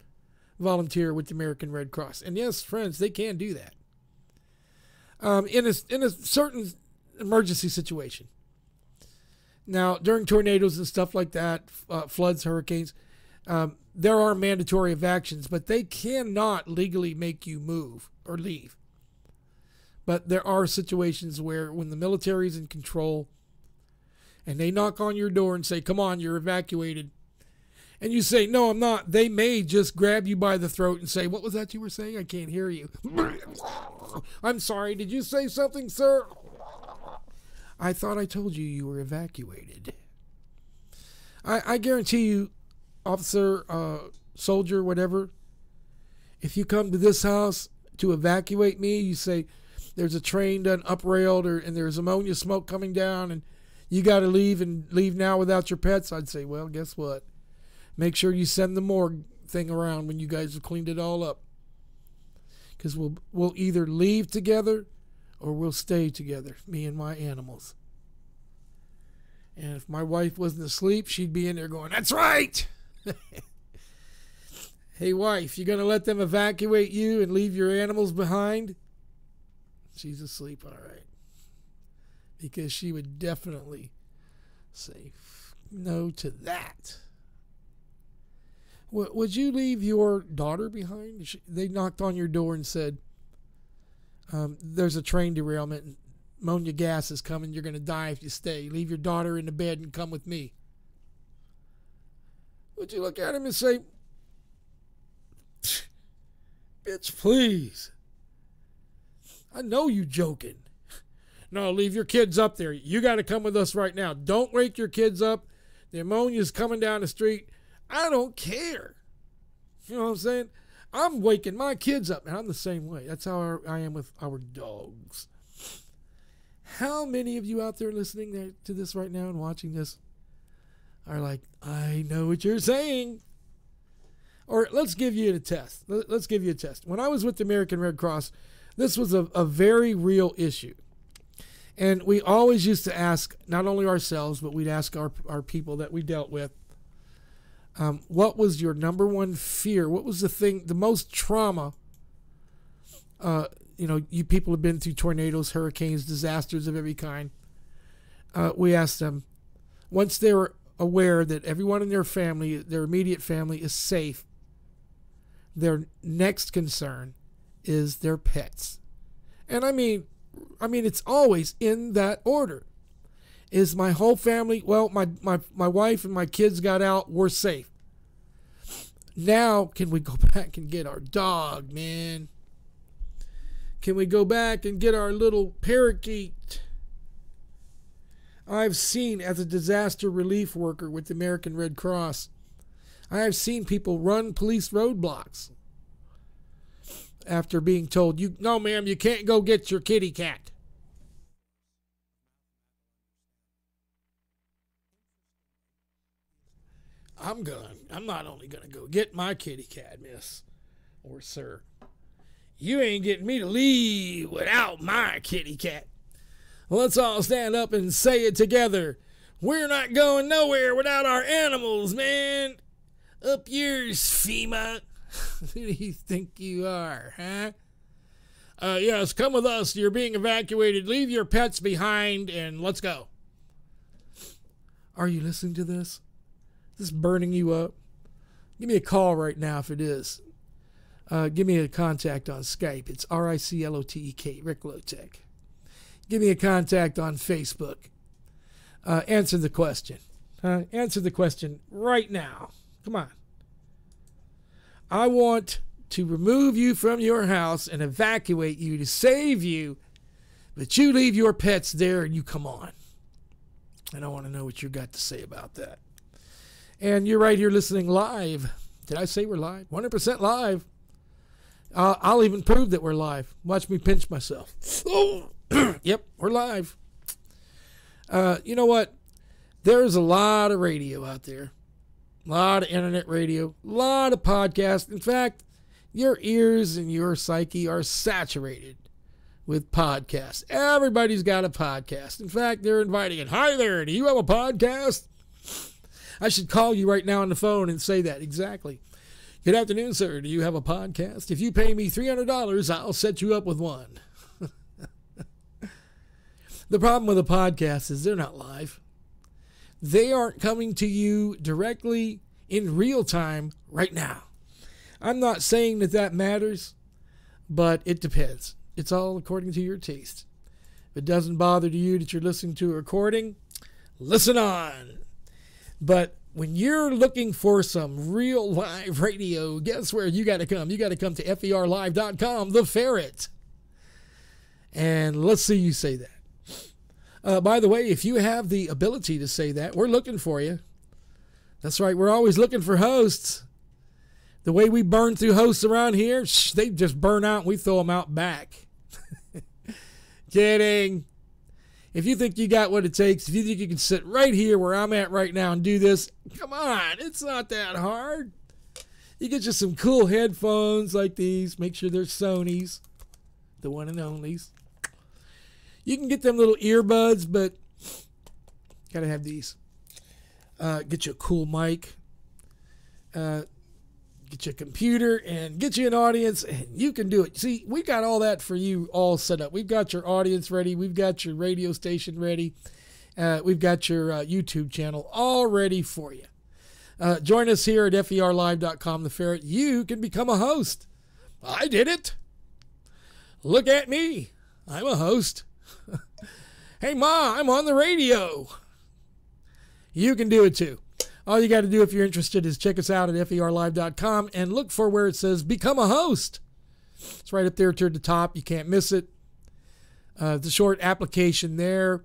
volunteer with the American Red Cross. And yes, friends, they can do that. In a certain emergency situation. Now, during tornadoes and stuff like that, floods, hurricanes, there are mandatory evictions, but they cannot legally make you move or leave. But there are situations where when the military is in control and they knock on your door and say, come on, you're evacuated, and you say, no, I'm not, they may just grab you by the throat and say, what was that you were saying? I can't hear you. I'm sorry, did you say something, sir? I thought I told you you were evacuated. I guarantee you, officer, soldier, whatever, if you come to this house to evacuate me, you say, there's a train done uprailed and there's ammonia smoke coming down and you got to leave and leave now without your pets. I'd say, well, guess what? Make sure you send the morgue thing around when you guys have cleaned it all up. Because we'll either leave together or we'll stay together, me and my animals. And if my wife wasn't asleep, she'd be in there going, that's right! Hey, wife, you going to let them evacuate you and leave your animals behind? She's asleep, all right. Because she would definitely say no to that. Would you leave your daughter behind? They knocked on your door and said, there's a train derailment. Ammonia gas is coming. You're going to die if you stay. Leave your daughter in the bed and come with me. would you look at him and say, bitch, please. I know you joking. No, leave your kids up there. You got to come with us right now. Don't wake your kids up. The ammonia's coming down the street. I don't care. You know what I'm saying? I'm waking my kids up, and I'm the same way. That's how I am with our dogs. How many of you out there listening to this right now and watching this are like, I know what you're saying? Or let's give you a test. Let's give you a test. When I was with the American Red Cross, this was a very real issue. And we always used to ask, not only ourselves, but we'd ask our people that we dealt with, what was your number one fear? What was the most trauma? You people have been through tornadoes, hurricanes, disasters of every kind. We asked them, once they were aware that everyone in their family, their immediate family, is safe, their next concern is their pets. And I mean, it's always in that order. Is my whole family, well, my wife and my kids got out, we're safe. Now, can we go back and get our dog, man? Can we go back and get our little parakeet? I've seen, as a disaster relief worker with the American Red Cross, I have seen people run police roadblocks after being told, no, ma'am, you can't go get your kitty cat. I'm not only going to go get my kitty cat, miss or sir. You ain't getting me to leave without my kitty cat. Well, let's all stand up and say it together. We're not going nowhere without our animals, man. Up yours, FEMA. Who do you think you are, huh? Yes, come with us. You're being evacuated. Leave your pets behind and let's go. Are you listening to this? Is this burning you up? Give me a call right now if it is. Give me a contact on Skype. It's RICLOTEK, Ric Lotek. Give me a contact on Facebook. Answer the question. Answer the question right now. Come on. I want to remove you from your house and evacuate you to save you, but you leave your pets there and you come on. And I want to know what you got to say about that. And you're right here listening live. Did I say we're live? 100% live. I'll even prove that we're live. Watch me pinch myself. Oh, yep, we're live. You know what? There's a lot of radio out there. A lot of internet radio. A lot of podcasts. In fact, your ears and your psyche are saturated with podcasts. Everybody's got a podcast. In fact, they're inviting it. Hi there, do you have a podcast? I should call you right now on the phone and say that. Exactly. Good afternoon, sir. Do you have a podcast? If you pay me $300, I'll set you up with one. The problem with a podcast is they're not live. They aren't coming to you directly in real time right now. I'm not saying that matters, but it depends. It's all according to your taste. If it doesn't bother to you that you're listening to a recording, listen on. But when you're looking for some real live radio, guess where you got to come? You got to come to ferlive.com, the ferret. And let's see you say that. By the way, if you have the ability to say that, we're looking for you. That's right. We're always looking for hosts. The way we burn through hosts around here, they just burn out and we throw them out back. Kidding. If you think you got what it takes, if you think you can sit right here where I'm at right now and do this, come on, it's not that hard. You get you some cool headphones like these. Make sure they're Sony's, the one and onlys. You can get them little earbuds, but gotta have these. Get you a cool mic. Get you a computer and get you an audience, and you can do it. See, we got all that for you all set up. We've got your audience ready. We've got your radio station ready. We've got your YouTube channel all ready for you. Join us here at ferlive.com, the ferret. You can become a host. I did it. Look at me. I'm a host. Hey, Ma, I'm on the radio. You can do it too. All you got to do if you're interested is check us out at ferlive.com and look for where it says Become a Host. It's right up there toward the top. You can't miss it. It's a short application there.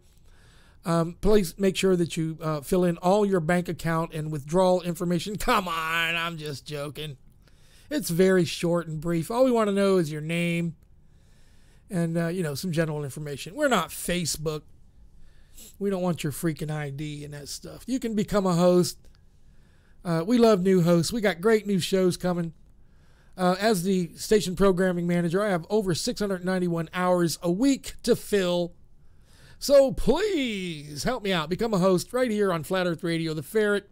Please make sure that you fill in all your bank account and withdrawal information. Come on, I'm just joking. It's very short and brief. All we want to know is your name and, some general information. We're not Facebook. We don't want your freaking ID and that stuff. You can become a host. We love new hosts. We got great new shows coming. As the station programming manager, I have over 691 hours a week to fill. So please help me out. Become a host right here on Flat Earth Radio, The Ferret.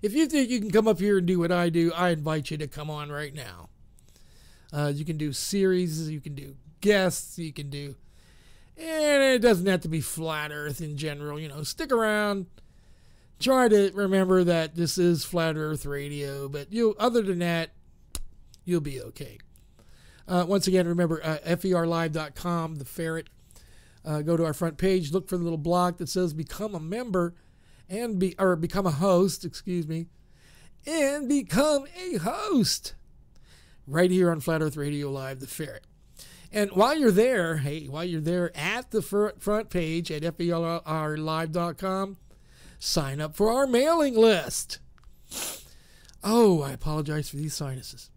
If you think you can come up here and do what I do, I invite you to come on right now. You can do series, you can do guests, you can do... And it doesn't have to be Flat Earth in general. Stick around. Try to remember that this is Flat Earth Radio. But other than that, you'll be okay. Once again, remember, ferlive.com, The Ferret. Go to our front page, look for the little block that says Become a Member or Become a Host, and become a host right here on Flat Earth Radio Live, The Ferret. And while you're there at the front page at ferlive.com, sign up for our mailing list. Oh, I apologize for these sinuses.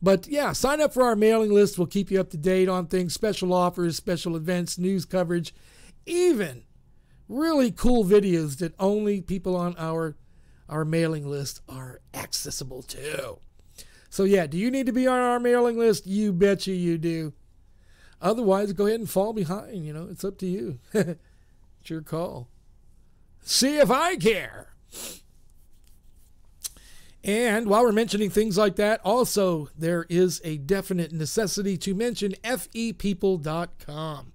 But yeah, sign up for our mailing list. We'll keep you up to date on things, special offers, special events, news coverage, even really cool videos that only people on our mailing list are accessible to. So yeah, do you need to be on our mailing list? You betcha you do. Otherwise, go ahead and fall behind. It's up to you. It's your call. See if I care. And while we're mentioning things like that, also there is a definite necessity to mention fepeople.com.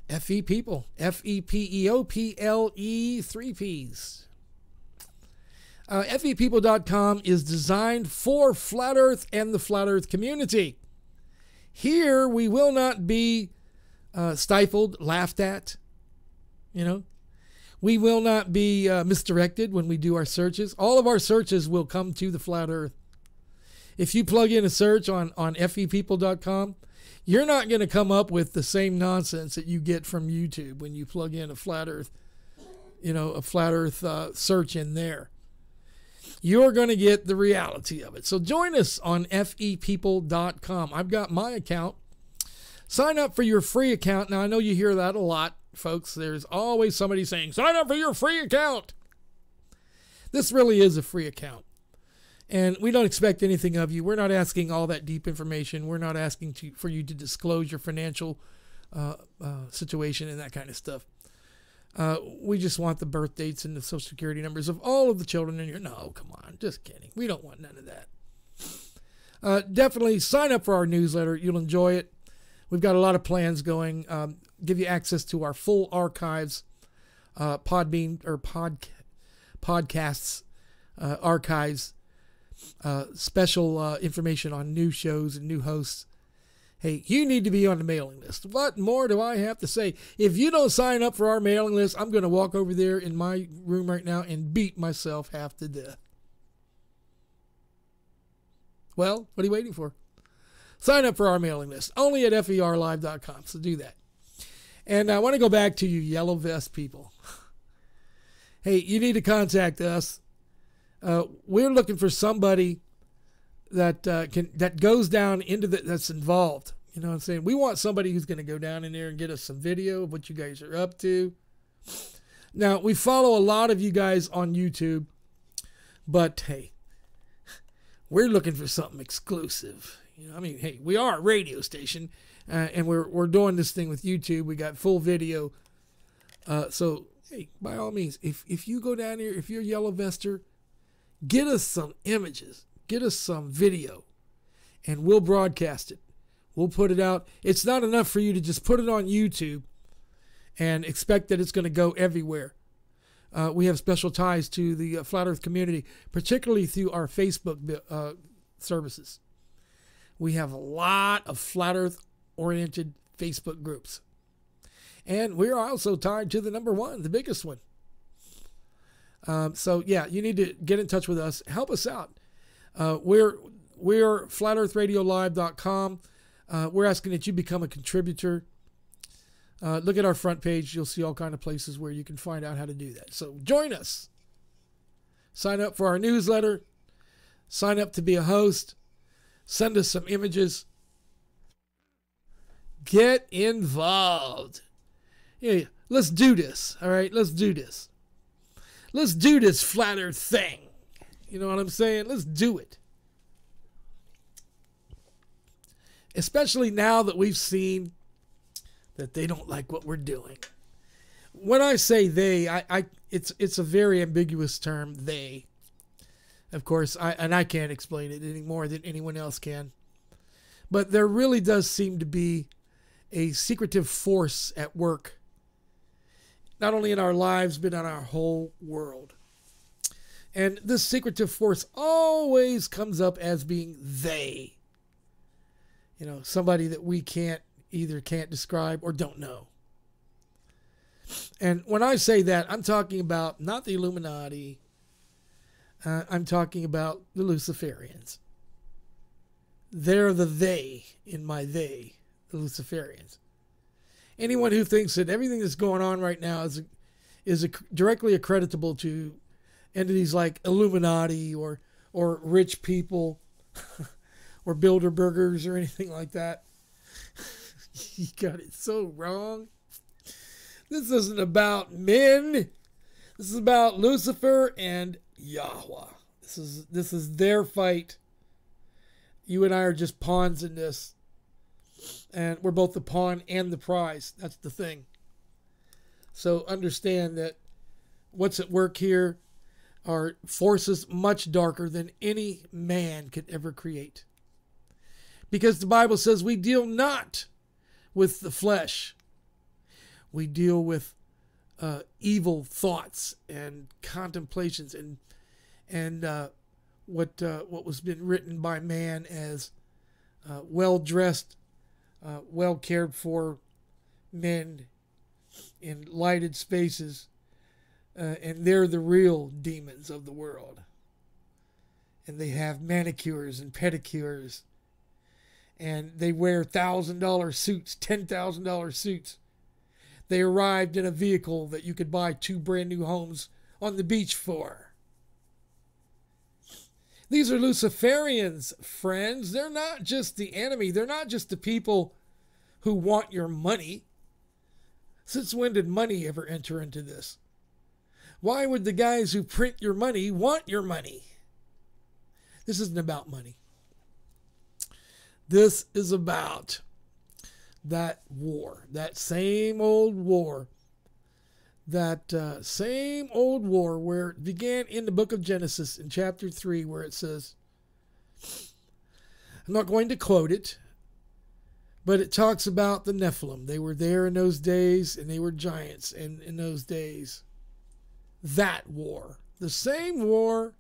FePeople. FePeople, 3 Ps. FePeople.com is designed for Flat Earth and the Flat Earth community. Here, we will not be stifled, laughed at, We will not be misdirected when we do our searches. All of our searches will come to the Flat Earth. If you plug in a search on fepeople.com, you're not going to come up with the same nonsense that you get from YouTube when you plug in a Flat Earth, search in there. You're going to get the reality of it. So join us on fepeople.com. I've got my account. Sign up for your free account. Now, I know you hear that a lot, folks. There's always somebody saying, sign up for your free account. This really is a free account. And we don't expect anything of you. We're not asking all that deep information. We're not asking for you to disclose your financial situation and that kind of stuff. We just want the birth dates and the social security numbers of all of the children in here. No, come on. Just kidding. We don't want none of that. Definitely sign up for our newsletter. You'll enjoy it. We've got a lot of plans going. Give you access to our full archives, Podbean or podcasts, archives, special information on new shows and new hosts. Hey, you need to be on the mailing list. What more do I have to say? If you don't sign up for our mailing list, I'm going to walk over there in my room right now and beat myself half to death. Well, what are you waiting for? Sign up for our mailing list. Only at ferlive.com, so do that. And I want to go back to you yellow vest people. Hey, you need to contact us. We're looking for somebody that goes down into that's involved. You know what I'm saying? We want somebody who's going to go down in there and get us some video of what you guys are up to. Now, we follow a lot of you guys on YouTube, but hey, we're looking for something exclusive. Hey, we are a radio station, and we're doing this thing with YouTube. We got full video. So, hey, by all means, if you go down here, if you're a yellow vester, get us some images. Get us some video, and we'll broadcast it. We'll put it out. It's not enough for you to just put it on YouTube and expect that it's going to go everywhere. We have special ties to the Flat Earth community, particularly through our Facebook services. We have a lot of Flat Earth-oriented Facebook groups. And we're also tied to the number one, the biggest one. So yeah, you need to get in touch with us. Help us out. We're flatearthradiolive.com. We're asking that you become a contributor. Look at our front page. You'll see all kind of places where you can find out how to do that. So join us. Sign up for our newsletter. Sign up to be a host. Send us some images. Get involved. Yeah, let's do this. All right, let's do this. Let's do this flat earth thing. You know what I'm saying? Let's do it. Especially now that we've seen that they don't like what we're doing. When I say they, it's a very ambiguous term, they. Of course, I can't explain it any more than anyone else can. But there really does seem to be a secretive force at work, not only in our lives, but in our whole world. And this secretive force always comes up as being they. You know, somebody that we can't describe or don't know. And when I say that, I'm talking about not the Illuminati. I'm talking about the Luciferians. They're the they in my they, the Luciferians. Anyone who thinks that everything that's going on right now is directly accreditable to entities like Illuminati or rich people or Bilderbergers or anything like that, you got it so wrong. This isn't about men. This is about Lucifer and Yahweh. This is their fight. You and I are just pawns in this. And we're both the pawn and the prize. That's the thing. So understand that what's at work here are forces much darker than any man could ever create. Because the Bible says we deal not with the flesh. We deal with evil thoughts and contemplations and what was been written by man as well-dressed, well-cared-for men in lighted spaces, and they're the real demons of the world. And they have manicures and pedicures, and they wear $1,000 suits, $10,000 suits. They arrived in a vehicle that you could buy 2 brand new homes on the beach for. These are Luciferians, friends. They're not just the enemy. They're not just the people who want your money. Since when did money ever enter into this? Why would the guys who print your money want your money? This isn't about money. This is about that war, that same old war, same old war where it began in the book of Genesis in chapter 3, where it says, I'm not going to quote it, but it talks about the Nephilim. They were there in those days, and they were giants in those days. That war, the same war.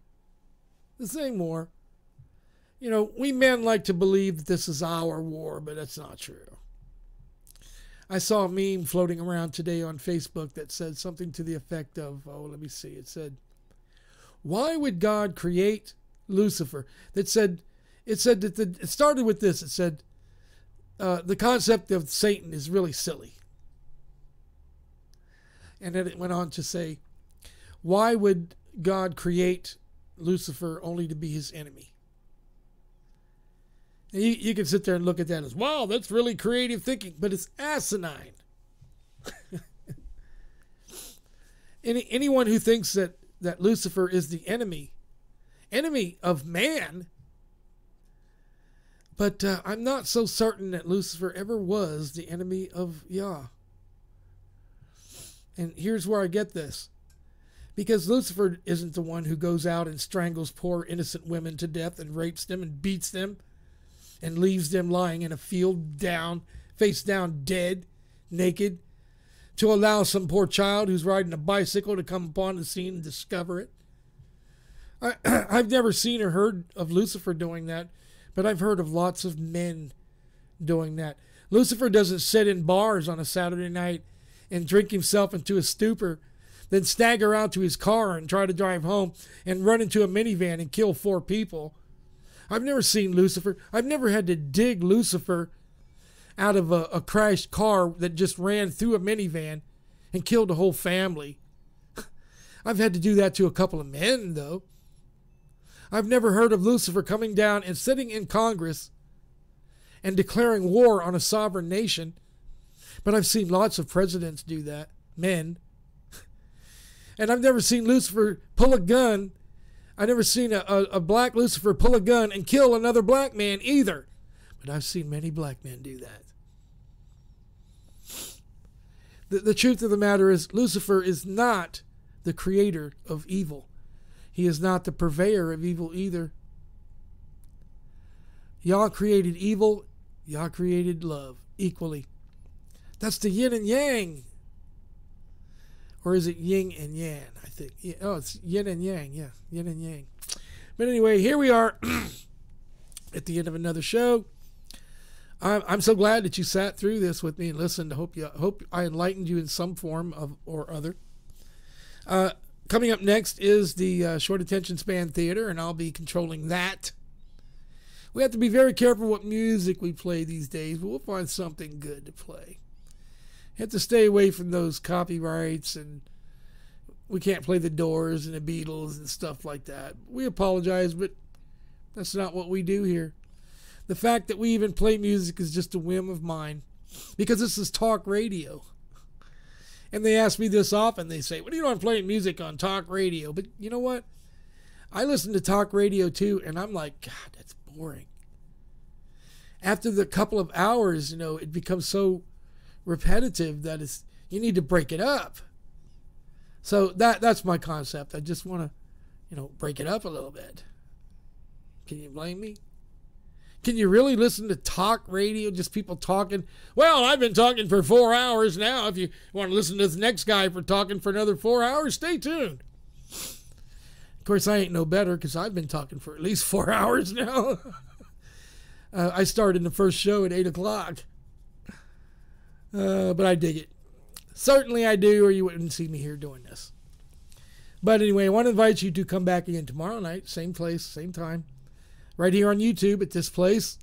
You know, we men like to believe that this is our war, but that's not true. I saw a meme floating around today on Facebook that said something to the effect of, let me see. It said, why would God create Lucifer? It started with this. It said, the concept of Satan is really silly. And then it went on to say, why would God create Lucifer only to be his enemy? You can sit there and look at that as, wow, that's really creative thinking, but it's asinine. Anyone who thinks that Lucifer is the enemy of man, but I'm not so certain that Lucifer ever was the enemy of Yah. And here's where I get this. Because Lucifer isn't the one who goes out and strangles poor innocent women to death and rapes them and beats them and leaves them lying in a field face down, dead, naked, to allow some poor child who's riding a bicycle to come upon the scene and discover it. I've never seen or heard of Lucifer doing that, but I've heard of lots of men doing that. Lucifer doesn't sit in bars on a Saturday night and drink himself into a stupor then stagger out to his car and try to drive home and run into a minivan and kill 4 people. I've never seen Lucifer. I've never had to dig Lucifer out of a crashed car that just ran through a minivan and killed a whole family. I've had to do that to a couple of men, though. I've never heard of Lucifer coming down and sitting in Congress and declaring war on a sovereign nation. But I've seen lots of presidents do that, men. And I've never seen Lucifer pull a gun. I've never seen a black Lucifer pull a gun and kill another black man either. But I've seen many black men do that. The truth of the matter is, Lucifer is not the creator of evil. He is not the purveyor of evil either. Yah created evil. Yah created love equally. That's the yin and yang. Or is it yin and yang, I think. Yeah, oh, it's yin and yang. Yeah, yin and yang. But anyway, here we are at the end of another show. I'm so glad that you sat through this with me and listened. I hope I enlightened you in some form or other. Coming up next is the Short Attention Span Theater, and I'll be controlling that. We have to be very careful what music we play these days, but we'll find something good to play. Have to stay away from those copyrights, and we can't play the Doors and the Beatles and stuff like that. We apologize, but that's not what we do here. The fact that we even play music is just a whim of mine, because this is talk radio. And they ask me this often. They say, "What do you want playing music on talk radio?" But you know what? I listen to talk radio too, and I'm like, God, that's boring. After the couple of hours, it becomes so repetitive that you need to break it up. So that's my concept. I just want to, break it up a little bit. Can you blame me? Can you really listen to talk radio, just people talking? Well, I've been talking for 4 hours now. If you want to listen to this next guy for talking for another 4 hours, stay tuned. Of course, I ain't no better because I've been talking for at least 4 hours now. I started the first show at 8 o'clock. But I dig it. Certainly I do, or you wouldn't see me here doing this. But anyway, I want to invite you to come back again tomorrow night, same place, same time. Right here on YouTube at this place,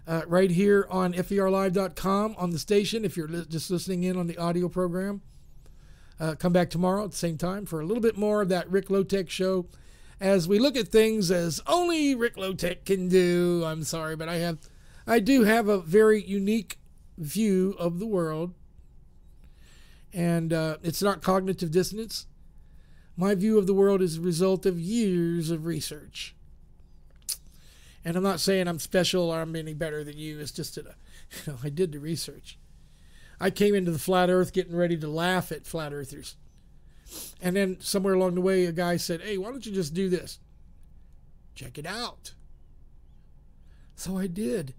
right here on ferlive.com on the station. If you're just listening in on the audio program, come back tomorrow at the same time for a little bit more of that Ric Lotek Show as we look at things as only Ric Lotek can do. I'm sorry, but I do have a very unique view of the world, and it's not cognitive dissonance. My view of the world is a result of years of research. And I'm not saying I'm special or I'm any better than you. It's just that, I did the research. I came into the flat earth getting ready to laugh at flat earthers. And then somewhere along the way, a guy said, "Hey, why don't you just do this? Check it out." So I did.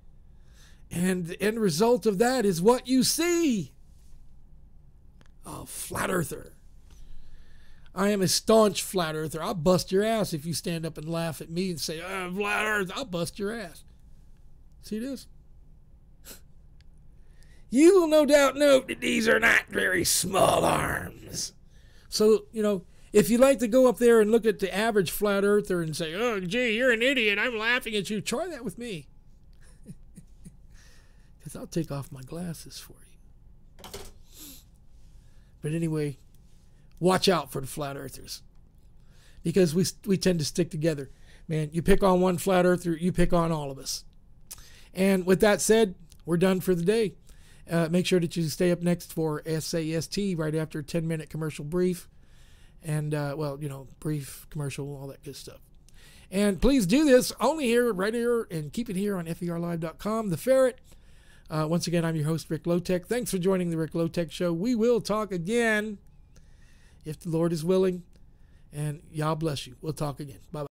And the end result of that is what you see. A flat earther. I am a staunch flat earther. I'll bust your ass if you stand up and laugh at me and say, flat earth. I'll bust your ass. See this? You will no doubt note that these are not very small arms. So, if you like to go up there and look at the average flat earther and say, "Oh, gee, you're an idiot. I'm laughing at you," try that with me. Because I'll take off my glasses for you. But anyway, watch out for the flat earthers, because we tend to stick together. Man, you pick on one flat earther, you pick on all of us. And with that said, we're done for the day. Make sure that you stay up next for SAST right after a 10-minute commercial brief. And, brief, commercial, all that good stuff. And please do this only here, right here, and keep it here on ferlive.com. The Ferret. Once again, I'm your host, Ric Lotek. Thanks for joining the Ric Lotek Show. We will talk again, if the Lord is willing, and y'all bless you. We'll talk again. Bye-bye.